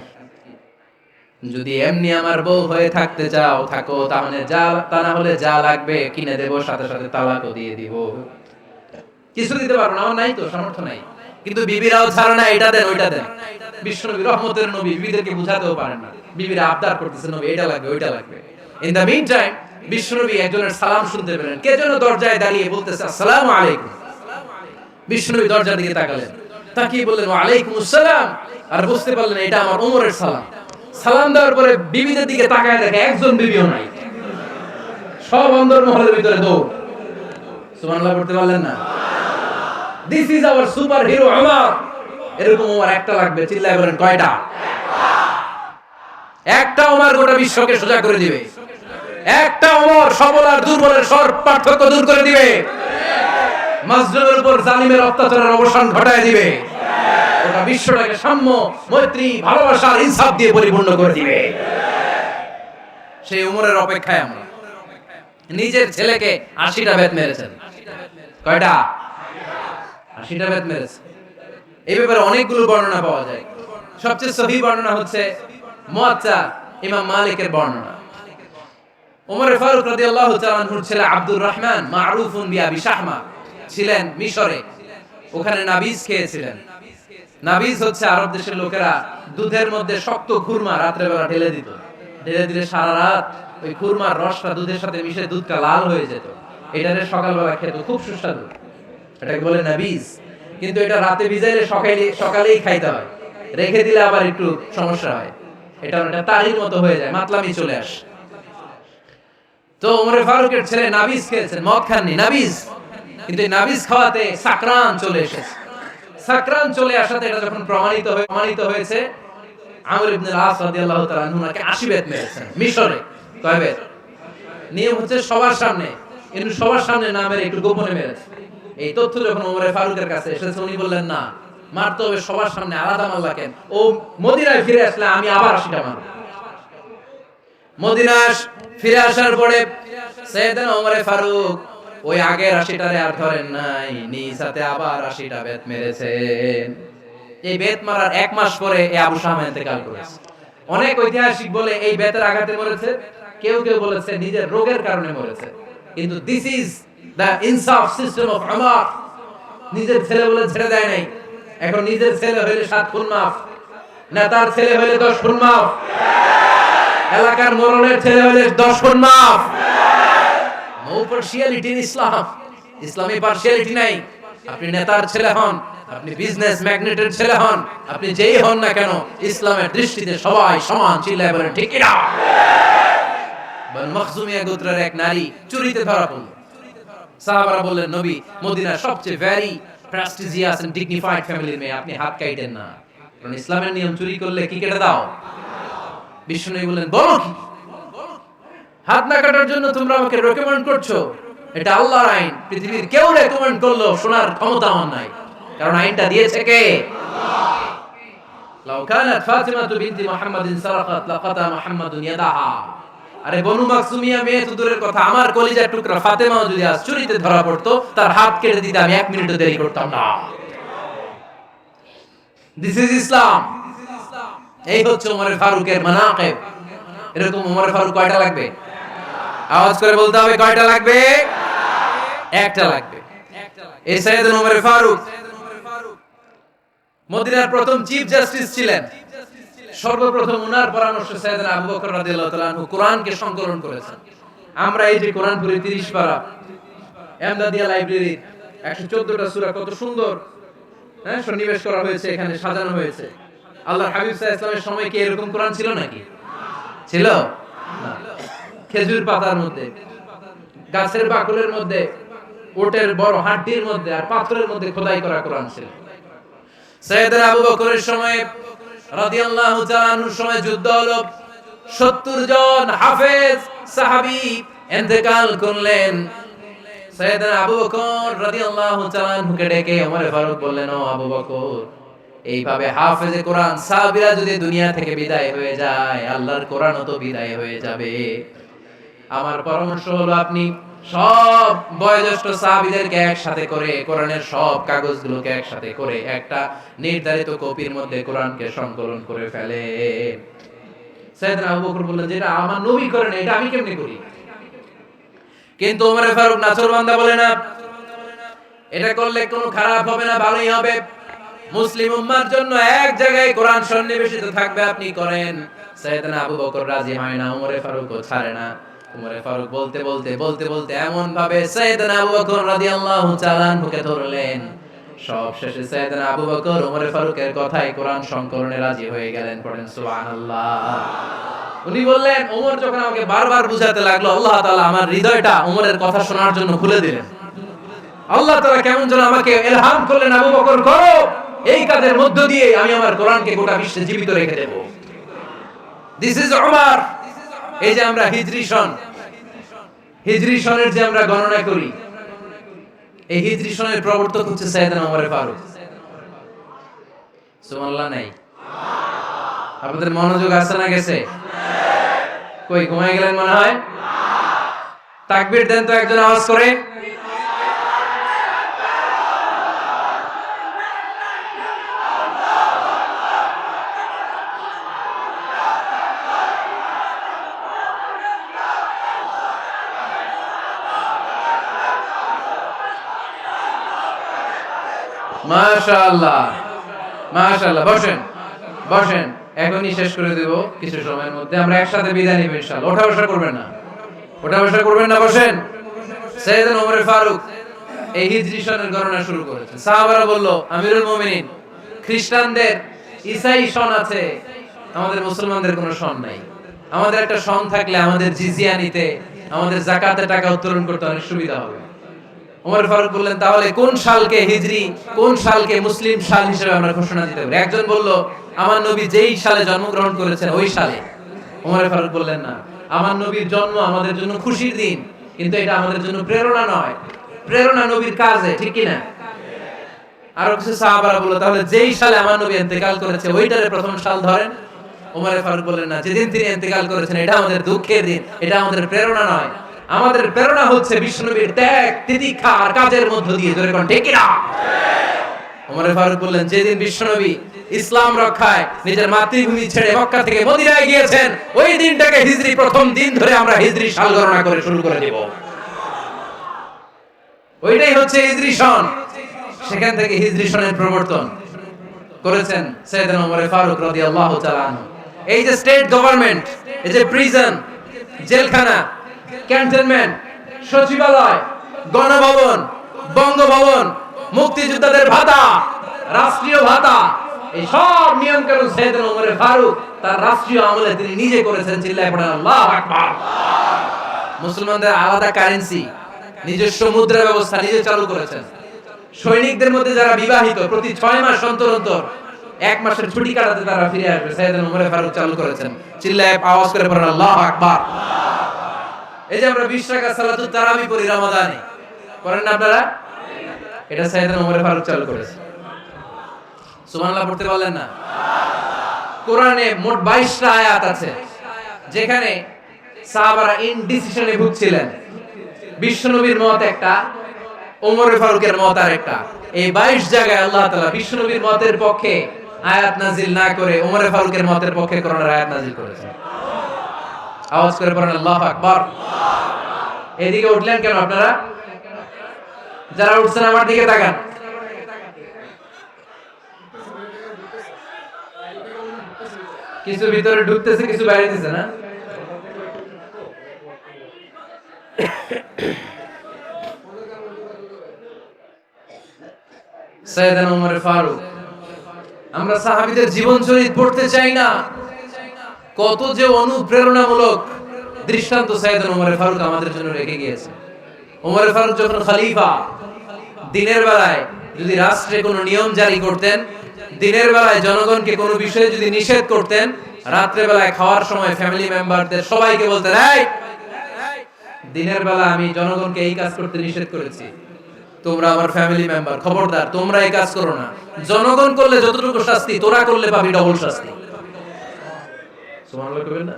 যদি এমনি আমার বউ হয়ে থাকতে চাও থাকো, তাহলে যা, তা না হলে যা লাগবে কিনে দেব, সাথে সাথে তালাকও দিয়ে দিব। কিছু দিতে পারবো না, আমার নাই তো, সামর্থ্য নাই। কিন্তু বিবিরাও ছাড়ে না, এটা দেন ওইটা দেন। বিশ্বনবী রহমতের নবী, বিবিদেরকে বুঝাতেও পারেন না, বিবিরা আবদার করতেছে, নবী এটা লাগবে ওইটা লাগবে। ইন দ্য মিন টাইম বিশ্বনবী একজনের সালাম শুনতে পেলেন। কে যেন দরজায় দাঁড়িয়ে বলতেছে, আসসালামু আলাইকুম। বিশ্বনবী দরজার দিকে তাকালেন, তাকিয়ে বললেন, ওয়া আলাইকুম আসসালাম। আর বুঝতে পারলেন এটা আমার ওমরের সালাম। সালাম দেওয়ার পরে বিবিদের দিকে তাকায় দেখে একজন বিবিও নাই, সব অন্দরমহলের ভিতরে দৌড়। সুবহানাল্লাহ পড়তে পারলেন না? This is our super hero Omar. এরকম ওমর একটা লাগবে, চিল্লায় বলেন কয়টা? একটা ওমর গোটা বিশ্বকে সোজা করে দিবে। একটা ওমর সবল আর দুর্বলের সব পার্থক্য দূর করে দিবে। মাজলুমের উপর জালিমের অত্যাচারের অবসান ঘটায় দিবে। গোটা বিশ্বটাকে সাম্য, মৈত্রী, ভালোবাসার ইনসাফ দিয়ে পরিপূর্ণ করে দিবে। সেই ওমরের অপেক্ষায় আমরা। নিজের ছেলেকে 80টা বেত মেরেছেন। কয়টা? 80টা বেত মেরেছে। এই ব্যাপারে অনেকগুলো বর্ণনা পাওয়া যায়। সবচেয়ে সহিহ বর্ণনা হচ্ছে মুয়াত্তা ইমাম মালিকের বর্ণনা। ওমর ফারুক রাদিয়াল্লাহু তাআলা আনহুর ছেলে আব্দুর রহমান, মারুফুন বিআবি শাহমা, ছিলেন মিশরে। ওখানে নাবিজ খেয়েছিলেন। নাবিজ হচ্ছে আরব দেশের লোকেরা দুধের মধ্যে শক্ত খুরমা রাত্রে বেলা ঢেলে দিত। ঢেলে দিলে সারা রাত ওই খুরমার রসটা দুধের সাথে মিশে দুধটা লাল হয়ে যেত। এটারে সকালবেলা খেত, খুব সুস্বাদু। এটাকে বলে নাবিজ। কিন্তু এটা রাতে ভিজাইলে সকালেই খাইতে হয়, রেখে দিলে আবার একটু সমস্যা হয়। এটা তারির মতো হয়ে যায়, মাতলামি চলে আসে। তো ওমরে ফারুকের ছেলে নাবিজ খেয়েছেন, মদ খাননি, নাবিজ, কিন্তু এই নাবিজ খাওয়াতে সাকরান চলে এসেছে। সাকরান চলে আসাতে এটা যখন প্রমাণিত হয়েছে, আমর ইবনে আল-আস রাদিয়াল্লাহু তাআলা আনহু নাকি 80 বেত মেরেছেন মিশরে। কয় বেত? নিয়ম হচ্ছে সবার সামনে, কিন্তু সবার সামনে না মেরে একটু গোপনে মেরেছে। এই তথ্য যখন ওমরে ফারুকের কাছে এসেছে, উনি বললেন না, মারতে হবে সবার সামনে, আলাদা মারলা কেন? ও মদিনায় ফিরে আসলে আমি আবার 80টা মারব। মদিনায় ফিরে আসার পরে সাইয়েদনা ওমরে ফারুক ওই আগের 80টারে আর ধরেন নাই, নিজ হাতে আবার 80টা বেত মেরেছেন। এই বেত মারার 1 মাস পরে এই আবু শামা ইন্তেকাল করেছে। অনেক ঐতিহাসিক বলে এই বেতের আঘাতে মরেছে, কেউ কেউ বলেছে নিজের রোগের কারণে মরেছে। কিন্তু দিস ইজ দ্য ইনসাফ সিস্টেম অফ উমর। নিজের ছেলে বলে ছেড়ে দেয় নাই। এখন নিজের ছেলে হইলে 7 খুন মাফ, নেতার ছেলে হইলে 10 খুন মাফ, এলাকার মোড়লের ছেলে হইলে 10 খুন মাফ। নো পার্সিয়ালিটি ইন ইসলাম। ইসলামে পার্সিয়ালিটি নাই। আপনি নেতার ছেলে হন, আপনি বিজনেস ম্যাগনেটের ছেলে হন, আপনি যেই হন না কেন, ইসলামের দৃষ্টিতে সবাই সমান। চিল্লায় বলেন ঠিক কি না? বনু মখজুমিয়া গোত্রের এক নারী চুরিতে ধরা পড়ল। সাহাবারা বললেন, নবী, মদিনার সবচেয়ে ভেরি প্রেস্টিজিয়াস এন্ড ডিগনিফাইড ফ্যামিলির মেয়ে, আপনি হাত কাটেন না, কারণ ইসলামের নিয়ম চুরি করলে কি কেটে দাও? বিষ্ণু বললেন, বলো কি? হাত না কাটার জন্য তোমরা আমাকে রেকমেন্ড করছো? এটা আল্লাহর আইন। পৃথিবীর কেউ রেকমেন্ড করলো শোনার ক্ষমতা আমার নাই, কারণ আইনটা দিয়েছে কে? আল্লাহ। লাউ কানাত ফাতিমাতু বিনতি মুহাম্মাদিন সারাকাত লাকাতা মুহাম্মাদুন ইয়াদাহা। আরে বনু মাকসুমিয়া মেয়ে তো দূরের কথা, আমার কলিজার টুকরা ফাতেমাও যদি আজ চুরিতে ধরা পড়তো, তার হাত কেটে দিতে আমি 1 মিনিটও দেরি করতাম না। দিস ইজ ইসলাম। এই হচ্ছে ওমর ফারুকের মানাকিব। এরকম ওমর ফারুক কয়টা লাগবে? আওয়াজ করে বলতে হবে, কয়টা লাগবে? একটা লাগবে। এই সাইয়েদনা ওমর ফারুক মদিনার প্রথম চিফ জাস্টিস ছিলেন। সর্বপ্রথম উনার পরামর্শে সাইয়েদনা আবু বকর রাদিয়াল্লাহু তাআলা আনহু কোরআনকে সংকলন করেছেন। আমরা এই যে কোরআন পড়ি 30 পারা, এমদাদিয়া লাইব্রেরি 114টা সূরা, কত সুন্দর সন্নিবেশ করা হয়েছে, এখানে সাজানো হয়েছে। আল্লাহর হাবিব সাল্লাল্লাহু আলাইহি ওয়াসাল্লামের সময় কি এরকম কোরআন ছিল নাকি? ছিল না। খেজুর পাতার মধ্যে, গাছের বাকলের মধ্যে, ওটের বড় হাড্ডির মধ্যে আর পাথরের মধ্যে খোদাই করা কোরআন ছিল। সাইয়েদনা আবু বকরের সময় রাদিয়াল্লাহু তাআলা আনহুর সময় যুদ্ধ হলো, 70 জন হাফেজ সাহাবী ইন্তেকাল করলেন। সাইয়েদনা আবু বকর রাদিয়াল্লাহু তাআলা আনহুকে ডেকে ওমর ফারুক বললেন, ও আবু বকর, এইভাবে হাফেজে কোরআন সাহাবীরা যদি দুনিয়া থেকে বিদায় হয়ে যায়, আল্লাহর কোরআনও তো বিদায় হয়ে যাবে। আমার পরামর্শ হলো আপনি সব বয়োজ্যেষ্ঠ সাহাবীদেরকে একসাথে করে কোরআনের সব কাগজগুলোকে একসাথে করে একটা নির্ধারিত কপির মধ্যে কোরআনকে সংকলন করে ফেলে। সাইয়েদনা আবু বকর বললেন, যেটা আমার নবী করেন এটা আমি কেমনে করি? কিন্তু ওমর ফারুক নাছরবান্দা বলে না, এটা করলে কোনো খারাপ হবে না, ভালোই হবে। মুসলিম উম্মার জন্য এক জায়গায় কোরআন সন্নিবেশিত থাকবে, আপনি করেন। সাইয়েদনা আবু বকর রাজি হয় না, ওমর ফারুকও ছাড়ে না। ওমর ফারুক বলতে বলতে এমন ভাবে সাইয়েদনা আবু বকর রাদিয়াল্লাহু তাআলা আনহুকে ধরলেন, সব শেষে সাইয়েদনা আবু বকর ওমর ফারুকের কথায় কোরআন সংকলনে রাজি হয়ে গেলেন। পড়েন সুবহানাল্লাহ। উনি বললেন, ওমর যখন আমাকে বারবার বুঝাতে লাগলো, আল্লাহ তাআলা আমার হৃদয়টা ওমরের কথা শোনার জন্য খুলে দিলেন। আল্লাহ তাআলা কেমন যেন আমাকে ইলহাম করলেন, আবু বকর করো, এই কাজের মধ্য দিয়ে আমি আমার কোরআনকে গোটা বিশ্বে জীবিত রেখে দেব। This is Umar. এই যে আমরা হিজরি সনের যে আমরা গণনা করি, এই হিজরি সনের প্রবর্তক হচ্ছে সাইয়েদনা ওমর ফারুক। সুবহানাল্লাহ নাই? আপনাদের মনোযোগ আছে না গেছে? কই ঘুমায় গেলেন মনে হয়? তাকবীর দেন তো একজন আওয়াজ করে। মাশাআল্লাহ মাশাআল্লাহ। বসেন, এখনই শেষ করে দেব কিছু সময়ের মধ্যে। আমরা একসাথে বিদায় নিব ইনশাআল্লাহ। ওঠা বসা করবেন না, বসেন। সাইয়েদনা ওমর ফারুক এই হিজরি সনের গণনা শুরু করেছেন। সাহাবারা বলল, আমিরুল মুমিনিন, খ্রিস্টানদের ঈসাই সন আছে, আমাদের মুসলমানদের কোনো সন নাই। আমাদের একটা সন থাকলে আমাদের জিজিয়া নিতে, আমাদের যাকাতের টাকা উত্তোলন করতে অনেক সুবিধা হবে। ওমর ফারুক বললেন, তাহলে কোন সালকে হিজরি, কোন সালকে মুসলিম সাল হিসেবে আমরা ঘোষণা দিতে পারি? একজন বলল, আমার নবী যেই সালে জন্মগ্রহণ করেছেন ওই সালে। ওমর ফারুক বললেন, না, আমার নবীর জন্ম আমাদের জন্য খুশির দিন, কিন্তু এটা আমাদের জন্য প্রেরণা নয়। প্রেরণা নবীর কাজে, ঠিক কি না? আরো কিছু সাহাবারা বলল, তাহলে যেই সালে আমার নবী ইন্তেকাল করেছে ওইটারে প্রথম সাল ধরেন। ওমর ফারুক বললেন, না, যেদিন তিনি ইন্তেকাল করেছেন এটা আমাদের দুঃখের দিন, এটা আমাদের প্রেরণা নয়। আমাদের প্রেরণা হচ্ছে বিশ্বনবীর ত্যাগ, তিতিক্ষা আর কাজের মধ্য দিয়ে। জোরে কোন ঠিক কি না? ওমর ফারুক বললেন, যেদিন বিশ্বনবী ইসলাম রক্ষায় নিজের মাতৃভূমি ছেড়ে মক্কা থেকে মদিনায় গিয়েছেন, ওই দিনটাকে হিজরি প্রথম দিন ধরে আমরা হিজরি সাল গণনা করে শুরু করে দেব। ওইটাই হচ্ছে হিজরি সন। সেখান থেকে হিজরি সনের প্রবর্তন করেছেন সাইয়েদনা ওমর ফারুক রাদিয়াল্লাহু তাআলা আনহু। এই যে স্টেট গভর্নমেন্ট, এই যে প্রিজন, জেলখানা, ক্যান্টনমেন্ট, সচিবালয়, গণভবন, বঙ্গভবন, মুক্তিযোদ্ধাদের ভাতা, রাষ্ট্রীয় ভাতা, এই সব নিয়ম কানুন সাইয়েদনা ওমর ফারুক তার রাষ্ট্রীয় আমলে তিনি নিজে করেছেন। চিল্লায়ে পড়েন আল্লাহু আকবার। মুসলমানদের আলাদা কারেন্সি, নিজস্ব মুদ্রা ব্যবস্থা নিজে চালু করেছেন। সৈনিকদের মধ্যে যারা বিবাহিত, প্রতি 6 মাস অন্তর অন্তর 1 মাসের ছুটি কাটাতে তারা ফিরে আসবে। সাইয়েদনা ওমর ফারুক চালু করেছেন। চিল্লায়ে আওয়াজ করে পড়েন আল্লাহু আকবার। এই যে আমরা 20 রাকাত সালাতুত তারাবি পড়ি রমাদানে, পড়েন না আপনারা? এটা সাইয়েদনা ওমর ফারুক চালু করেছে। সুবহানাল্লাহ পড়তে পারলেন না? কোরআনে মোট 22টা আয়াত আছে যেখানে সাহাবারা ইনডিসিশনে ভুগছিলেন। বিশ্বনবীর মত একটা, ওমর ফারুকের মত আরেকটা। এই 22 জায়গায় আল্লাহ তাআলা বিশ্বনবীর মতের পক্ষে আয়াত নাজিল না করে ওমর ফারুকের মতের পক্ষে কোরআনের আয়াত নাজিল করেছেন। আওয়াজ করে পড়েন আল্লাহু আকবার। এদিকে উঠলেন কেন আপনারা? যারা উঠছেন আমার দিকে তাকান। কিছু ভিতরে ঢুকতেছে, কিছু বাইরে দিতেছে না? সাইয়েদনা ওমর ফারুক, আমরা সাহাবীদের জীবন চরিত পড়তে চাই না? কত যে অনুপ্রেরণামূলক দৃষ্টান্ত সাইয়েদনা ওমর ফারুক আমাদের জন্য রেখে গিয়েছে। ওমর ফারুক যখন খলিফা, দিনের বেলায় যদি রাষ্ট্রে কোনো নিয়ম জারি করতেন, দিনের বেলায় জনগণকে কোনো বিষয়ে যদি নিষেধ করতেন, রাত্রে বেলায় খাওয়ার সময় ফ্যামিলি মেম্বারদের সবাইকে বলতেন, এই দিনের বেলা আমি জনগণকে এই কাজ করতে নিষেধ করেছি, তোমরা আমার ফ্যামিলি মেম্বার, খবরদার তোমরা এই কাজ করো না। জনগণ করলে যতটুকু শাস্তি, তোরা করলে পাবি ডবল শাস্তি। সুবহানাল্লাহ কইবেন না?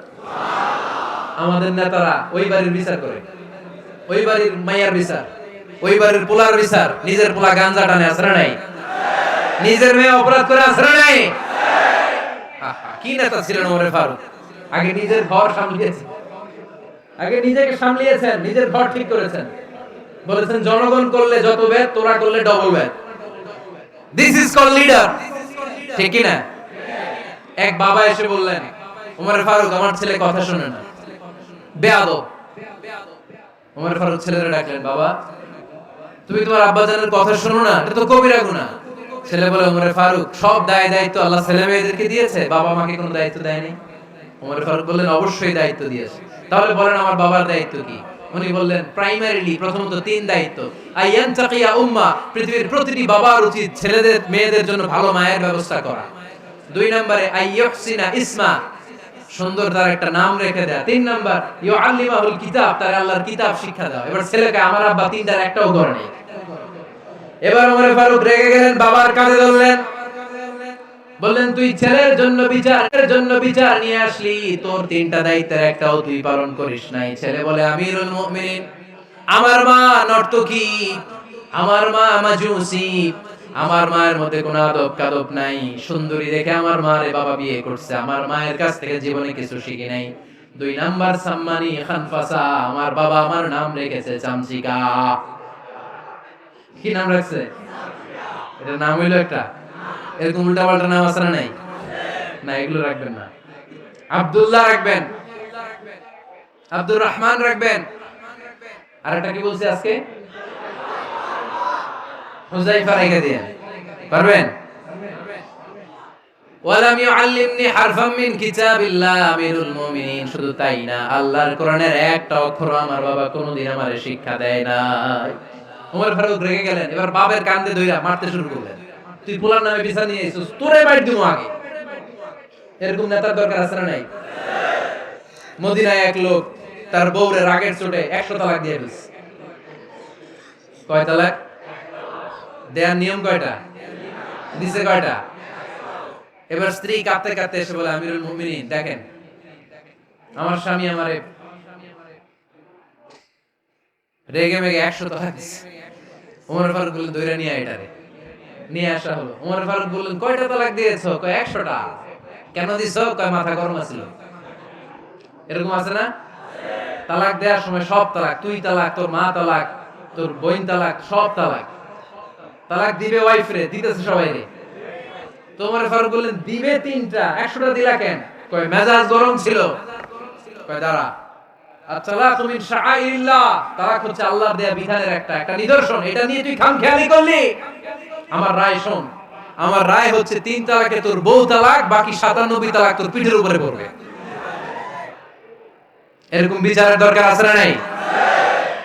আমাদের নেতারা ওই বাড়ির বিচার করে, ওই বাড়ির মাইয়ার বিচার, ওই বাড়ির পোলার বিচার। নিজের পোলা গাঞ্জা টানে, আসরা নাই? নিজের মেয়ে অপরাধ করে, আসরা নাই? কি নেতা ছিলেন ওমর ফারুক! আগে নিজের ঘর সামলিয়েছেন, আগে নিজেকে সামলিয়েছেন, নিজের ঘর ঠিক করেছেন। বলেছেন জনগণ করলে যত ব্যাড, তোরা করলে double bad. This is call leader, ঠিক কি না? এক বাবা এসে বললেন, ওমর ফারুক আমার ছেলে কথা শুনে না, বেয়াদব। ওমর ফারুক ছেলেরে ডাকলেন, বাবা তুমি তোমার আব্বাজানের কথা শোনো না, এটা তো কবিরা গুনাহ। ছেলে বলে, ওমর ফারুক সব দায়িত্ব আল্লাহ ছেলে মেয়েদেরকে দিয়েছে, বাবা আমাকে কোনো দায়িত্ব দেয়নি। ওমর ফারুক বললেন, অবশ্যই দায়িত্ব দিয়েছে। তাহলে বলেন আমার বাবার দায়িত্ব কি? উনি বললেন, প্রাইমারিলি প্রথমত 3 দায়িত্ব। আইয়ান তাকিয়া উম্মাহ, পৃথিবীর প্রতিটি বাবার উচিত ছেলেদের মেয়েদের জন্য ভালো মায়ের ব্যবস্থা করা। 2 নম্বরে আইয়ুহসিনা ইসমা, সুন্দর তার একটা নাম রেখে দেয়া। 3 নাম্বার ইউআল্লিমাহুল কিতাব, তার আল্লাহর কিতাব শিক্ষা দেওয়া। এবার ছেলেকে আমার আব্বা 3টার একটাও করে নাই। এবার ওমর ফারুক রেগে গেলেন, বাবার কাঁধে ধরলেন, বললেন তুই ছেলের জন্য বিচার নিয়ে আসলি, তোর 3টা দায়িত্বের একটাও তুই পালন করিস নাই। ছেলে বলে, আমিরুল মুমিনিন, আমার মা নর্তকী, আমার মা মাজুসি, আমার মায়ের মধ্যে কোনো আদব কাদব নাই, সুন্দরী দেখে আমার মারে বাবা বিয়ে করছে, আমার মায়ের কাছ থেকে জীবনে কিছু শিখি নাই। 2 নাম্বার সাম্মানি খানফাসা, আমার বাবা আমার নাম রেখেছে চামচিকা। কি নাম রাখছে? এটা নাম হইলো একটা? এরকম উল্টা পাল্টা নাম আছে না নাই? না, এগুলো রাখবেন না। আব্দুল্লাহ রাখবেন, আব্দুর রহমান রাখবেন। আর একটা কি বলছি আজকে? হুজাইফা রেখে দিয়ে পারবেন? ওয়ালাম ইউআল্লিমনি হারফাম মিন কিতাবিল্লাহ আমিরুল মুমিনিন, শুধু তাই না, আল্লাহর কোরআনের একটা অক্ষর আমার বাবা কোনোদিন আমারে শিক্ষা দেয় নাই। ওমর ফারুক রেগে গেলেন, এবার বাবার কান্দে ধইরা মারতে শুরু করলেন। তুই পোলার নামে বিচার নিয়ে আইছিস, তোরে মাইর দিমু আগে। এরকম নেতার দরকার আছে না নাই? মদিনায় এক লোক তার বউরে রাগের চোটে 100 তালাক দিয়ে দিয়েছে। কয় তালাক দেয়ার নিয়ম কয়টা? দিছে কয়টা? এবার স্ত্রী কাঁদতে কাঁদতে এসে বলে, আমিরুল মুমিনিন দেখেন, আমার স্বামী আমারে রেগে মেগে 100 তালাক দিছে। ওমর ফারুক বললেন, ধইরা নিয়ে আয় এটারে। নিয়ে আসা হলো। ওমর ফারুক বললেন, কয়টা তালাক দিয়েছো? কয় 100টা। কেন দিছো? কয় মাথা গরম ছিল। এরকম আছে না? তালাক দেওয়ার সময় সব তালাক, তুই তালাক, তোর মা তালাক, তোর বোন তালাক, সব তালাক। তালাক দিবে ওয়াইফ রে, দিতেছে সবাই রে। তোমার ফারুক বললেন, দিবে 3টা, 100টা দিলা কেন? কয় মেজাজ গরম ছিল। কয় দাঁড়া, আত-তালাকু মিন শাআইরিল্লাহ, তালাক হচ্ছে আল্লাহর দেয়া বিধানের একটা নিদর্শন, এটা নিয়ে তুই খামখেয়ালি করলি। আমার রায় শোন, আমার রায় হচ্ছে 3 তালাকে তোর বউ তালাক, বাকি 97 তালাক তোর পিঠের উপরে পড়বে। এরকম বিচারের দরকার আছে না নাই?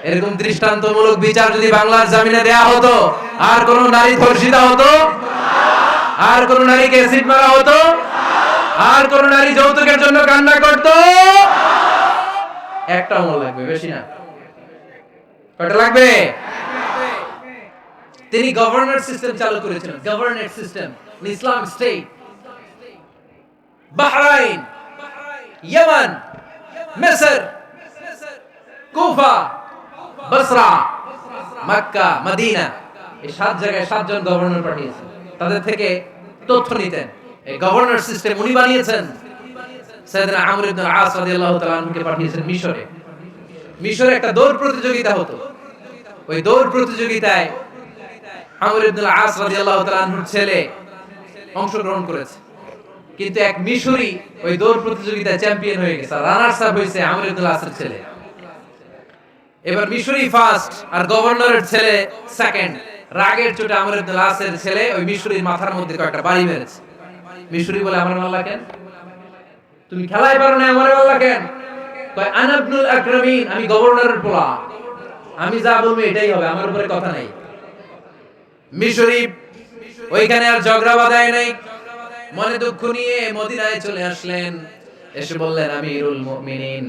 এরকম দৃষ্টান্তমূলক বিচার যদি বাংলার জমিনে দেয়া হতো, আর কোন নারী ধর্ষিতা হতো? আর কোন নারীকে অ্যাসিড মারা হতো? আর কোন নারী যৌতুকের জন্য কান্না করত? একটা আমল লাগবে, বেশি না। কয়টা লাগবে? তিনি গভর্নর সিস্টেম চালু করেছিলেন, গভর্নর সিস্টেম, ইসলাম স্টেট। বাহরাইন, ইয়েমেন, মিসর, কুফা, বসরা, মক্কা, মদিনা, এই 7 জায়গায় 7 জন গভর্নর পাঠিয়েছেন। তাদের থেকে তথ্য নিতেন। এই গভর্নর সিস্টেম উনি বানিয়েছেন। সাইয়েদনা আমর ইবনে আল-আস রাদিয়াল্লাহু তাআলা আনহুকে পাঠিয়েছেন মিশরে। মিশরে একটা দৌড় প্রতিযোগিতা হতো। ওই দৌড় প্রতিযোগিতায় আমর ইবনে আল-আস রাদিয়াল্লাহু তাআলা আনহুর ছেলে অংশগ্রহণ করেছে। কিন্তু এক মিশরি ওই দৌড় প্রতিযোগিতায় চ্যাম্পিয়ন হয়ে গেছে, রানার্স আপ হয়েছে আমর ইবনে আল-আসের ছেলে। এবার মিশরি ফার্স্ট আর গভর্নরের ছেলে সেকেন্ড। রাগের চোটে আমর ইবনে আল-আসের ছেলে ওই মিশরির মাথার মধ্যে কয়েকটা বাড়ি মেরেছে। মিশরি বলে, আমার মারলা কেন? তুমি খেলাই পারো না, আমারে মারলা কেন? কয়, আনা ইবনুল আকরামিন, আমি গভর্নরের পোলা, আমি যা বলবো এটাই হবে, আমার উপরে কথা নাই। মিশরি ওইখানে আর ঝগড়া বাঁধায় নাই, মনে দুঃখ নিয়ে মদিনায় চলে আসলেন। এসে বললেন, আমিরুল মুমিনিন,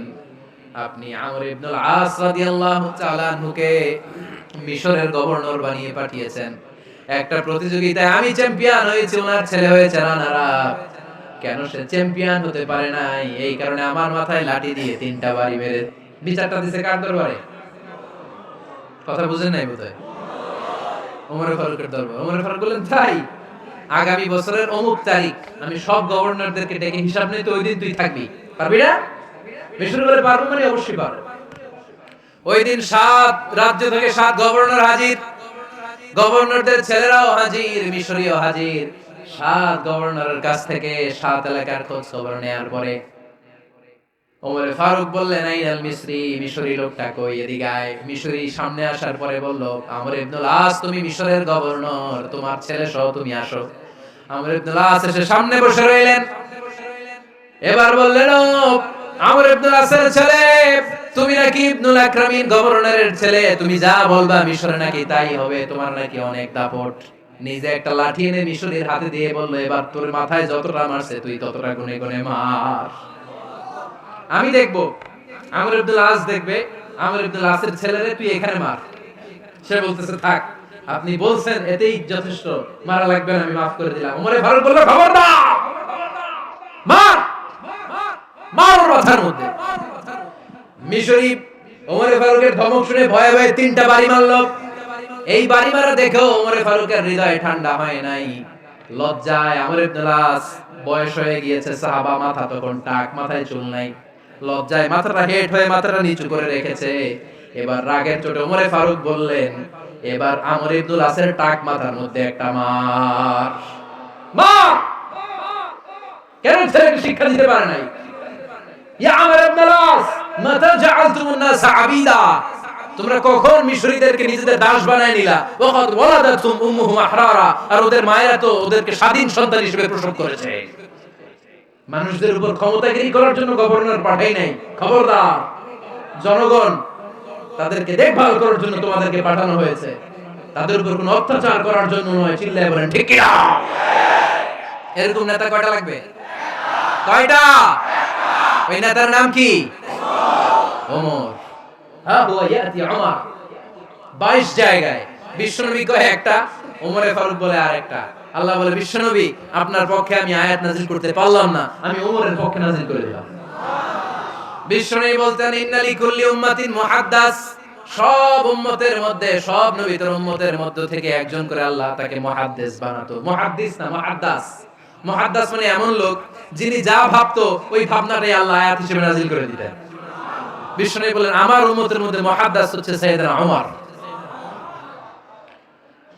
আপনি আমর ইবনুল আস রাদিয়াল্লাহু তাআলা আনহুকে মিশরের গভর্নর বানিয়ে পাঠিয়েছেন। একটা প্রতিযোগিতায় আমি চ্যাম্পিয়ন হয়েছি, ওনার ছেলে হয়েছে রানার আপ। কেন সে চ্যাম্পিয়ন হতে পারে নাই? এই কারণে আমার মাথায় লাঠি দিয়ে 3টা বাড়ি মেরে। বিচারটা দিছে কার দরবারে? কথা বুঝেন নাই বোধহয়? ওমর ফারুকের দরবার। ওমর ফারুক বললেন, তাই আগামী বছরের অমুক তারিখ আমি সব গভর্নরদেরকে ডেকে হিসাব নিতে, ওই দিন তুই থাকবি, পারবি না? মিশর বলে, পারবো মানে অবশ্যই পারবো। ওই দিন 7 রাজ্য থেকে 7 গভর্নর হাজির, গভর্নরদের ছেলেরাও হাজির, মিশরীয় হাজির। 7 গভর্নরের কাছ থেকে 7 এলাকার খোঁজ খবর নেয়ার পরে ওমর ফারুক বললেন, আইনাল মিশরি, মিশরী লোকটা কই, এদিকে আয়। মিশরী সামনে আসার পরে বলল, আমর ইবনুল আস, তুমি মিশরের গভর্নর, তোমার ছেলে সহ তুমি আসো। আমর ইবনুল আস এসে সামনে বসে রইলেন। এবার বললেন, ও আমর ইবনুল আসের ছেলে, তুমি নাকি ইবনুল আকরামিন গভর্নরের ছেলে, তুমি যা বলবা মিশরে নাকি তাই হবে, তোমার নাকি অনেক দাপট। নিজে একটা লাঠি এনে মিশরীর হাতে দিয়ে বলল, এবার তোর মাথায় যতটা মারছে তুই ততটা গুনে গুনে মার, আমি দেখবো। আমর ইবনুল আস দেখবে, আমর ইবনুল আসের ছেলেরে তুই এখানে মার। সে বলতেছে, থাক, আপনি বলছেন এতেই যথেষ্ট, মারা লাগবে না, আমি মাফ করে দিলাম। ওমর ফারুক বলল, খবরদার, মার, মার ওর মাথার মধ্যে। মিশরী ওমর ফারুকের ধমক শুনে ভয়ে ভয়ে 3টা বাড়ি মারলো। এই বাড়ি মারা দেখেও ওমর ফারুকের হৃদয় ঠান্ডা হয় নাই। লজ্জায় আমর ইবনুল আস, বয়স হয়ে গিয়েছে, সাহাবা, মাথা তখন টাক, মাথায় চুল নাই, লজ্জায় মাথাটা হেট হয়ে মাথাটা নিচু করে রেখেছে। এবার রাগের চোটে ওমর ফারুক বললেন, এবার আমর ইবনুল আসের টাক মাথার মধ্যে একটা মার, মার। কেন ছেলেকে শিক্ষা দিতে পারে নাই? ইয়া আমর ইবনুল আস, মাতা জাআলতুমুন নাস আবিদা, তোমরা কখন মিশরীদেরকে নিজেদের দাস বানায় নিলা? ওয়াকাদ ওয়ালাদাতুম উম্মুহুম আহরারা, আর ওদের মায়েরা তো ওদেরকে স্বাধীন সন্তান হিসেবে প্রসব করেছে। মানুষদের উপর ক্ষমতাগিরি করার জন্য গভর্নর পাঠাই নাই। খবরদার, জনগণ তাদেরকে দেখভাল করার জন্য তোমাদেরকে পাঠানো হয়েছে, তাদের উপর কোনো অত্যাচার করার জন্য নয়। চিল্লায় বলেন ঠিক কি না? এরকম নেতা কয়টা লাগবে? কয়টা? ওই নেতার নাম কি? ওমর। হ্যাঁ, হুয়া ইয়াতি ওমর। 22 জায়গায় বিশ্বনবী কয় একটা, ওমরে ফারুক বলে আরেকটা। আল্লাহ বলে, বিশ্বনবী আপনার পক্ষে আমি আয়াত নাযিল করতে পারলাম না, আমি ওমরের পক্ষে নাযিল করে দিলাম। বিশ্বনবী বলতেন, ইন্নালি কুল্লি উম্মাতিন মুহাদ্দাস, সব উম্মতের মধ্যে, সব নবীদের উম্মতের মধ্য থেকে একজন করে আল্লাহ তাকে মুহাদ্দিস বানাতো। মুহাদ্দিস না, মুহাদ্দাস। মুহাদ্দাস মানে এমন লোক যিনি যা ভাবতো ওই ভাবনাটাই আল্লাহ আয়াত হিসেবে নাযিল করে দিতেন। বিশ্বনবী বলেন, আমার উম্মতের মধ্যে মুহাদ্দাস হচ্ছে সাইয়েদনা ওমর।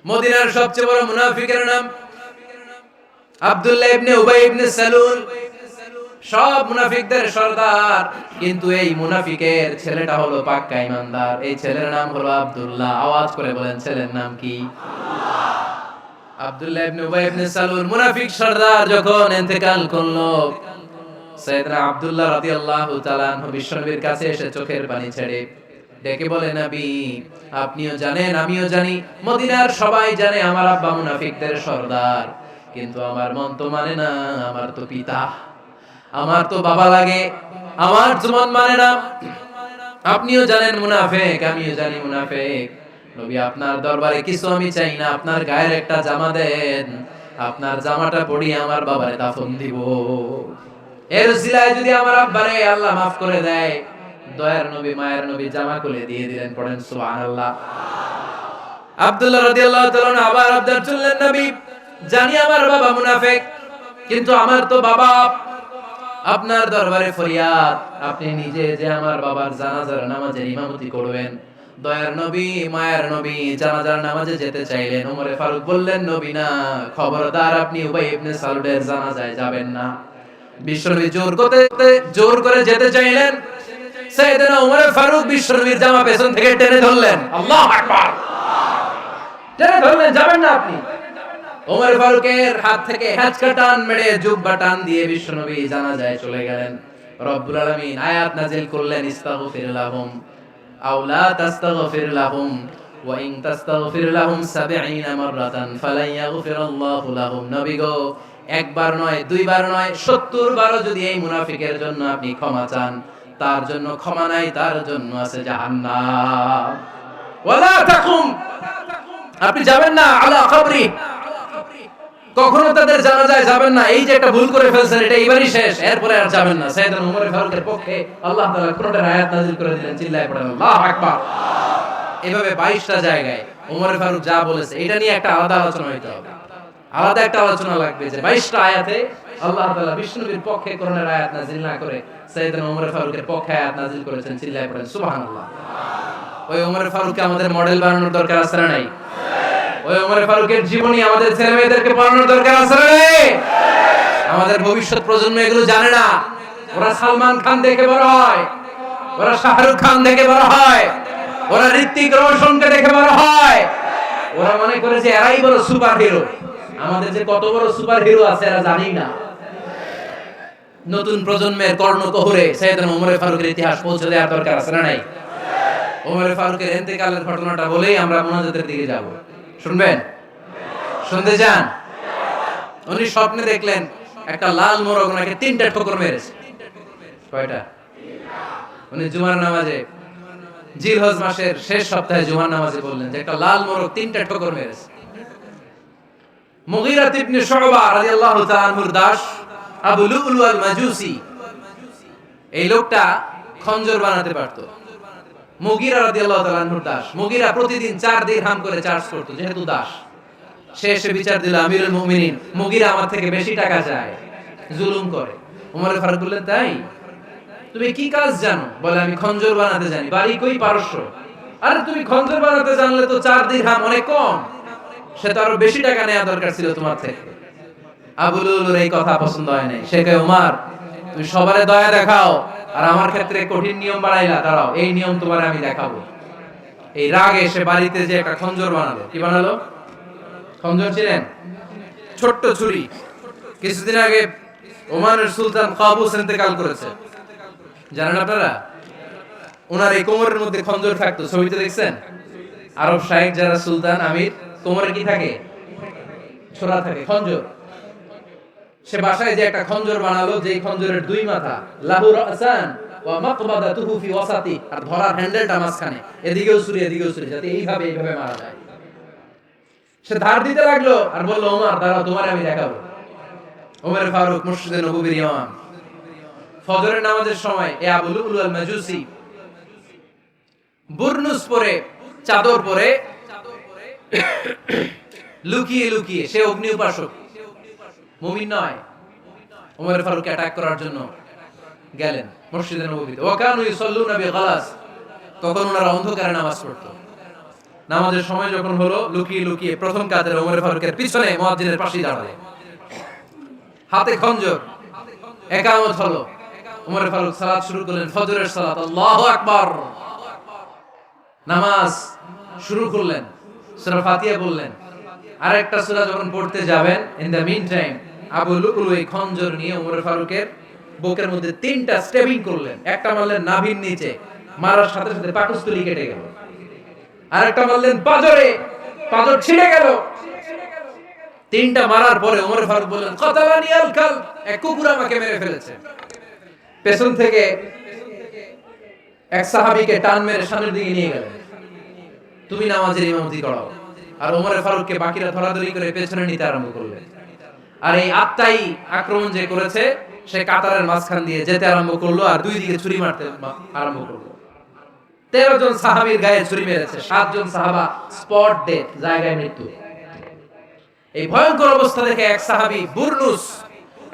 মদিনার সবচেয়ে বড় মুনাফিকের নাম আব্দুল্লাহ ইবনে উবাই ইবনে সালুল। সব মুনাফিকদের সর্দার, কিন্তু এই মুনাফিকের ছেলেটা হলো পাক্কা ঈমানদার। এই ছেলের নাম হলো আব্দুল্লাহ। আওয়াজ করে বলেন, ছেলের নাম কি? আব্দুল্লাহ ইবনে উবাই ইবনে সালুল মুনাফিক সর্দার যখন ইন্তেকাল করলো, সাইয়েদনা আব্দুল্লাহ রাদিয়াল্লাহু তাআলা আনহু বিশ্বনবীর কাছে এসে চোখের পানি ছেড়ে ডেকে বলে, নবী আপনিও জানেন আমিও জানি, মদিনার সবাই জানে আমার আব্বা মুনাফিকদের সর্দার, কিন্তু আমার মন তো মানে না, আমার তো পিতা, আমার তো বাবা লাগে, আমার তো মন মানে না। আপনিও জানেন মুনাফিক, আমিও জানি মুনাফিক। নবী আপনার দরবারে কিছু আমি চাই না, আপনার গায়ের একটা জামা দেন, আপনার জামাটা পরিয়ে আমার বাবারে দাফন দিব। এর উসিলায় যদি আমার আব্বারে আল্লাহ মাফ করে দেয়, দয়ার নবী মায়ের নবী জামা খুলে দিয়ে দিলেন। পড়েন সুবহানাল্লাহ। আব্দুল্লাহ রাদিয়াল্লাহু তাআলা আবার আবদার চললেন, নবী জানি আমার বাবা মুনাফিক, কিন্তু আমার তো বাবা, আপনার দরবারে ফরিয়াদ, আপনি নিজে যে আমার বাবার জানাজার নামাজের ইমামতি করবেন। দয়ার নবী মায়ের নবী জানাজার নামাজে যেতে চাইলেন। ওমরে ফারুক বললেন, নবী না, খবরদার আপনি উবাই ইবনে সালুলের জানাজায় যাবেন না। বিশ্বনবী জোর করে যেতে চাইলেন। সাইয়েদনা ওমর ফারুক বিশ্বনবীর জামা পেছন থেকে টেনে ধরলেন। আল্লাহু আকবার। টেনে ধরলেন, যাবেন না আপনি। ওমর ফারুকের হাত থেকে হ্যাচকা টান মেরে জুব্বা টান দিয়ে বিশ্বনবী জানাজায় চলে গেলেন। রব্বুল আলামিন আয়াত নাযিল করলেন, ইস্তাগফির লাহুম আও লা তাস্তাগফির লাহুম ওয়া ইন তাস্তাগফির লাহুম ৭০ মাররাতান ফালান ইয়াগফিরাল্লাহু লাহুম। নবী গো, একবার নয়, দুইবার নয়, ৭০ বারও যদি এই মুনাফিকের জন্য আপনি ক্ষমা চান, তার জন্য ক্ষমা নাই, তার জন্য আছে জাহান্নাম। ওয়ালা তাকুম, আপনি যাবেন না আলা কবরি, কখনো তাদের জানাজায় যাবেন না। এই যে একটা ভুল করে ফেলছেন, এটা এবারই শেষ, এরপরে আর যাবেন না। সাইয়েদনা ওমর ফারুকের পক্ষে আল্লাহ তাআলা কোরআনের আয়াত নাযিল করে দিলেন। চিল্লায়ে পড়েন আল্লাহু আকবার। এভাবে 22টা জায়গায় ওমর ফারুক যা বলেছে, এটা নিয়ে একটা আলাদা আলোচনা হইতে হবে, আলাদা একটা আলোচনা লাগবে যে 22টা আয়াতে আল্লাহ তাআলা বিষ্ণুবীর পক্ষে কোরআনের আয়াত নাযিল না করে সাইয়েদনা ওমর ফারুকের পক্ষে আয়াত নাযিল করেছেন। চিল্লায়ে পড়েন সুবহানাল্লাহ। ওই ওমর ফারুককে আমাদের মডেল বানানোর দরকার আছে না নাই? ওই ওমর ফারুকের জীবনী আমাদের ছেলেমেয়েদেরকে পড়ানোর দরকার আছে না নাই? আমাদের ভবিষ্যৎ প্রজন্ম এগুলো জানে না। ওরা সালমান খান দেখে বড় হয়, ওরা শাহরুখ খান দেখে বড় হয়, ওরা ঋত্বিক রোশনকে দেখে বড় হয়। ওরা মনে করে যে এরাই বড় সুপার হিরো। আমাদের যে কত বড় সুপার হিরো আছে এরা জানি না। নতুন প্রজন্মের কর্ণকোহরে সাইয়েদনা ওমর ফারুকের ইতিহাস পৌঁছে দেওয়ার দরকার আছে না নাই? ওমর ফারুকের ইন্তেকালের ঘটনাটা বলেই আমরা মুনাজাতের দিকে যাব। শুনবেন? শুনতে চান? উনি স্বপ্নে দেখলেন একটা লাল মোরগ ওনাকে 3টা ঠোকর মেরেছে। কয়টা? উনি জুমার নামাজে, জিলহজ মাসের শেষ সপ্তাহে জুমার নামাজে বললেন যে একটা লাল মোরগ 3টা ঠোকর মেরেছে। মুগীরা ইবনে শুবা রাদিয়াল্লাহু তাআলা আনহুর দাস আবু লুলু আল মাজুসি, এই লোকটা খঞ্জর বানাতে পারতো। মুগীরা রাদিয়াল্লাহু তাআলা আনহুর দাস। মুগীরা প্রতিদিন 4 দিরহাম করে চার্জ করত, যেহেতু দাস। সে এসে বিচার দিল, আমিরুল মুমিনিন, মুগীরা আমার থেকে বেশি টাকা চায়, জুলুম করে। ওমর ফারুক বললেন, তাই? তুমি কি কাজ জানো? বলে, আমি খঞ্জর বানাতে জানি। বাড়ি কই? পারস্য। আরে তুমি খঞ্জর বানাতে জানলে তো 4 দিরহাম অনেক কম, সে তো আরো বেশি টাকা নেওয়া দরকার ছিল তোমার থেকে। আবু লুলুর এই কথা পছন্দ হয় নাই। সে কয়, ওমর তুমি সবারে দয়া দেখাও আর আমার ক্ষেত্রে কঠিন নিয়ম বানাইলা, দাঁড়াও এই নিয়ম তোমার আমি দেখাবো। এই রাগে সে বাড়িতে যে একটা খঞ্জর বানালো। কি বানালো? খঞ্জর ছিলেন ছোট্ট ছুরি। কিছুদিন আগে ওমানের সুলতান কাবুস ইন্তেকাল করেছে, জানেন আপনারা? ওনার এই কোমরের মধ্যে খঞ্জর থাকতো, ছবিতে দেখছেন? আরব শাহেক যারা সুলতান আমির, কোমরে কি থাকে? ছোরা থাকে, খঞ্জর। সে বাসায় যে একটা খঞ্জর বানালো, যেই খঞ্জরের দুই মাথা, লাহু রাসান ওয়া মাকবাদাতুহু ফি ওয়াসাতি, আর ধরার হ্যান্ডেলটা মাঝখানে, এদিকেও ছুরি এদিকেও ছুরি, যাতে এইভাবে মারা যায়। সে ধার দিতে লাগলো আর বলল, ওমর দাঁড়াও, তোমারে আমি দেখাবো। ওমর ফারুক মসজিদে নববীর ইমাম, ফজরের নামাজের সময় এ আবু লুলু আল মাজুসি বুরনুস পরে, চাদর পরে, লুকিয়ে লুকিয়ে, সে অগ্নি উপাসক, মুমিন নয়। ওমর ফারুক অ্যাটাক করার জন্য গেলেন মসজিদে নববীতে। ওয়া কানু ইসাল্লুনা বিগালাস, তখন ওনারা অন্ধকারে নামাজ পড়তো। নামাজের সময় যখন হলো, লুকিয়ে লুকিয়ে প্রথম কাতারে ওমর ফারুকের পিছনে মুয়াজ্জিনের পাশেই দাঁড়ালেন, হাতে খঞ্জর। ইকামত হলো, ওমর ফারুক সালাত শুরু করলেন, ফজরের সালাত, আল্লাহু আকবার। নামাজ শুরু করলেন, সূরা ফাতিহা বললেন। আরেকটা সূরা যখন পড়তে যাবেন, in the meantime Abu Lulu এই খঞ্জর নিয়ে ওমর ফারুকের বুকের মধ্যে 3টা স্টেবিং করলেন। একটা মারলেন নাভির নিচে, মারার সাথে সাথে পাকস্থলী কেটে গেল। আরেকটা মারলেন পাজরে, পাজর ছিঁড়ে গেল। 3টা মারার পরে ওমর ফারুক বললেন, কাতালানি আল কাল, এক কুকুর আমাকে মেরে ফেলেছে। পেছন থেকে এক সাহাবীকে টান মেরে সামনের দিকে নিয়ে গেলেন, তুমি নামাজের ইমামতি করাও। আর ওমর ফারুককে বাকিরা ধরাধরি করে পেছনে নিতে আরম্ভ করলেন। আর এই আত্মাই আক্রমণ যে করেছে, সে কাতারের মাঝখান দিয়ে যেতে আরম্ভ করলো, আর দুই দিকে ছুরি মারতে আরম্ভ করলো। 13 জন সাহাবীর গায়ে ছুরি মেরেছে, 7 জন সাহাবা স্পট ডেথ, জায়গায় মৃত্যু। এই ভয়ঙ্কর অবস্থা দেখে এক সাহাবী বুরনুস,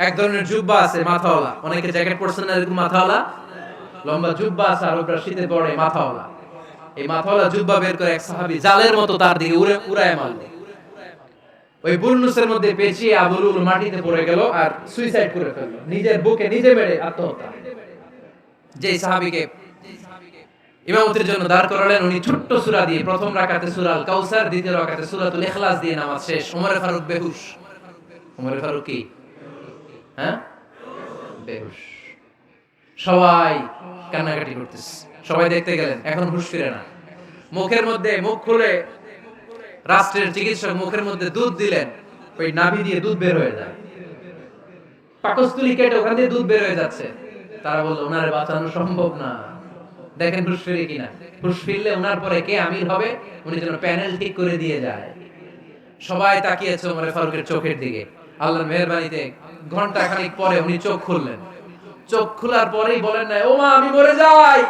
এক ধরনের জুব্বা আছে মাথাওয়ালা, অনেকে জ্যাকেট পরছেন না এরকম মাথাওয়ালা, লম্বা জুব্বা আছে, আর ওটা শীতে পড়ে মাথাওয়ালা। এই মাথাওয়ালা জুব্বা বের করে এক সাহাবী জালের মতো তার দিকে উড়ায় মারল। ওই বুরনুসের মধ্যে পেঁচিয়ে আবু লুলু মাটিতে পড়ে গেল আর সুইসাইড করে ফেলল, নিজের বুকে নিজে মেরে আত্মহত্যা। যেই সাহাবীকে ইমামতির জন্য দাঁড় করালেন, উনি ছোট্ট সূরা দিয়ে প্রথম রাকাতে সূরা আল কাউসার, দ্বিতীয় রাকাতে সূরাতুল ইখলাস দিয়ে নামাজ শেষ। ওমর ফারুক বেহুশ। ওমর ফারুক কি? হ্যাঁ, বেহুশ। সবাই কান্নাকাটি করতেছে, সবাই দেখতে গেলেন, এখন হুঁশ ফিরে না। মুখের মধ্যে, মুখ খুলে রাষ্ট্রের চিকিৎসক মুখের মধ্যে দুধ দিলেন, ওই নাভি দিয়ে দুধ বের হয়ে যায়, পাকস্থলী কেটে ওখান দিয়ে দুধ বের হয়ে যাচ্ছে। তারা বলল, ওনারে বাঁচানো সম্ভব না, দেখেন হুঁশ ফিরে কিনা। হুঁশ ফিরলে ওনার পরে কে আমির হবে, উনি যেন প্যানেল ঠিক করে দিয়ে যায়। সবাই তাকিয়েছে ওমর ফারুকের চোখের দিকে। আল্লাহর মেহেরবানিতে ঘন্টা খানিক পরে উনি চোখ খুললেন। চোখ খোলার পরেই বলেন নাই, ও মা আমি মরে যাই।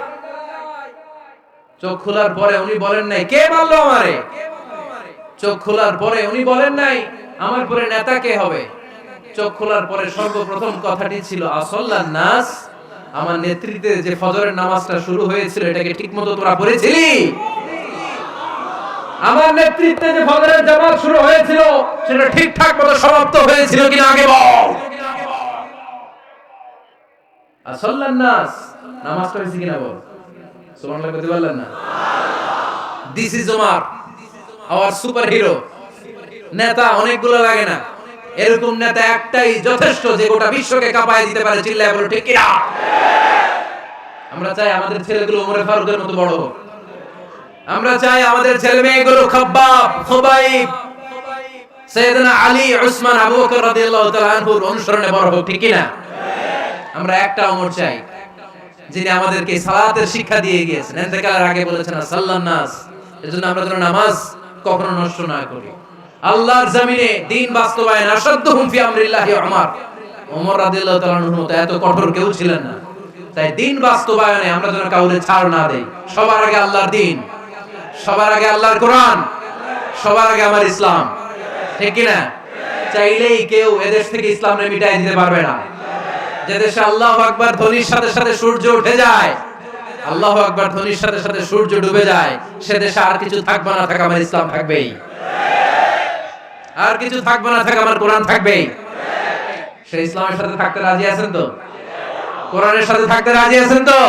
চোখ খোলার পরে উনি বলেন নাই, কে মারলো আমারে। চোখ খোলার পরে উনি বলেন নাই, আমার পরে নেতা কে হবে। চোখ খোলার পরে সর্বপ্রথম কথাটি ছিল, আসল্লান নাস, আমার নেতৃত্বে যে ফজরের নামাজটা শুরু হয়েছিল, এটাকে ঠিকমতো তোরা পড়েছিলি? আমার নেতৃত্বে যে ফজরের জামাত শুরু হয়েছিল, সেটা ঠিকঠাক মতো সমাপ্ত হয়েছিল কিনা আগে বল। আসল্লান নাস, নামাজটা হয়েছে কিনা বল। সুবহানাল্লাহ বলতে পারলেন না? This is Omar, hour super hero. নেতা অনেকগুলো লাগে না, এরকম নেতা একটাই যথেষ্ট, যে গোটা বিশ্বকে কাঁপায় দিতে পারে। চিল্লায় বলো ঠিক কিনা? আমরা চাই আমাদের ছেলেগুলো ওমর ফারুকের মতো বড় হোক। আমরা চাই আমাদের ছেলে মেয়েগুলো খাব্বাব, খুবাইব, সাইয়েদনা আলী, উসমান, আবু বকর রাদিয়াল্লাহু তাআলা আনহুর অনুসরণে বড় হোক, ঠিক কিনা? আমরা একটা ওমর চাই, যিনি আমাদেরকে সালাতের শিক্ষা দিয়ে গিয়েছেন, ইন্তেকালের আগে বলেছেন সাল্লান নাস। এজন্য আমরা যেন নামাজ কখনো নষ্ট না করি। আল্লাহর জমিনে দ্বীন বাস্তবায়ন, আশাদ্দুহুম ফি আমরিল্লাহি উমর। ওমর রাদিয়াল্লাহু তাআলা আনহুর মতো এত কঠোর কেউ ছিলেন না। তাই দ্বীন বাস্তবায়নে আমরা যেন কাউরে ছাড় না দেই। সবার আগে আল্লাহর দ্বীন, সবার আগে আল্লাহর কোরআন, সবার আগে আমার ইসলাম, ঠিক কি না? চাইলেই কেউ এদেশ থেকে ইসলামকে মিটাই দিতে পারবে না। যে দেশে আল্লাহু আকবার ধ্বনির সাথে সাথে সূর্য উঠে যায়, আল্লাহু আকবার ধ্বনির সাথে সাথে সূর্য ডুবে যায়, সে দেশে আর কিছু থাকবে না থাকা, আমার ইসলাম থাকবেই। আর কিছু থাকবে না থাকা, আমার কোরআন থাকবেই। সেই ইসলামের সাথে থাকতে রাজি আছেন তো? কোরআনের সাথে থাকতে রাজি আছেন তো?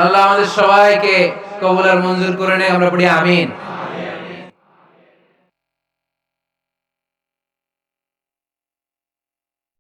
আল্লাহ আমাদের সবাইকে কবুল আর মঞ্জুর করে নেয়, আমরা পড়ি আমিন।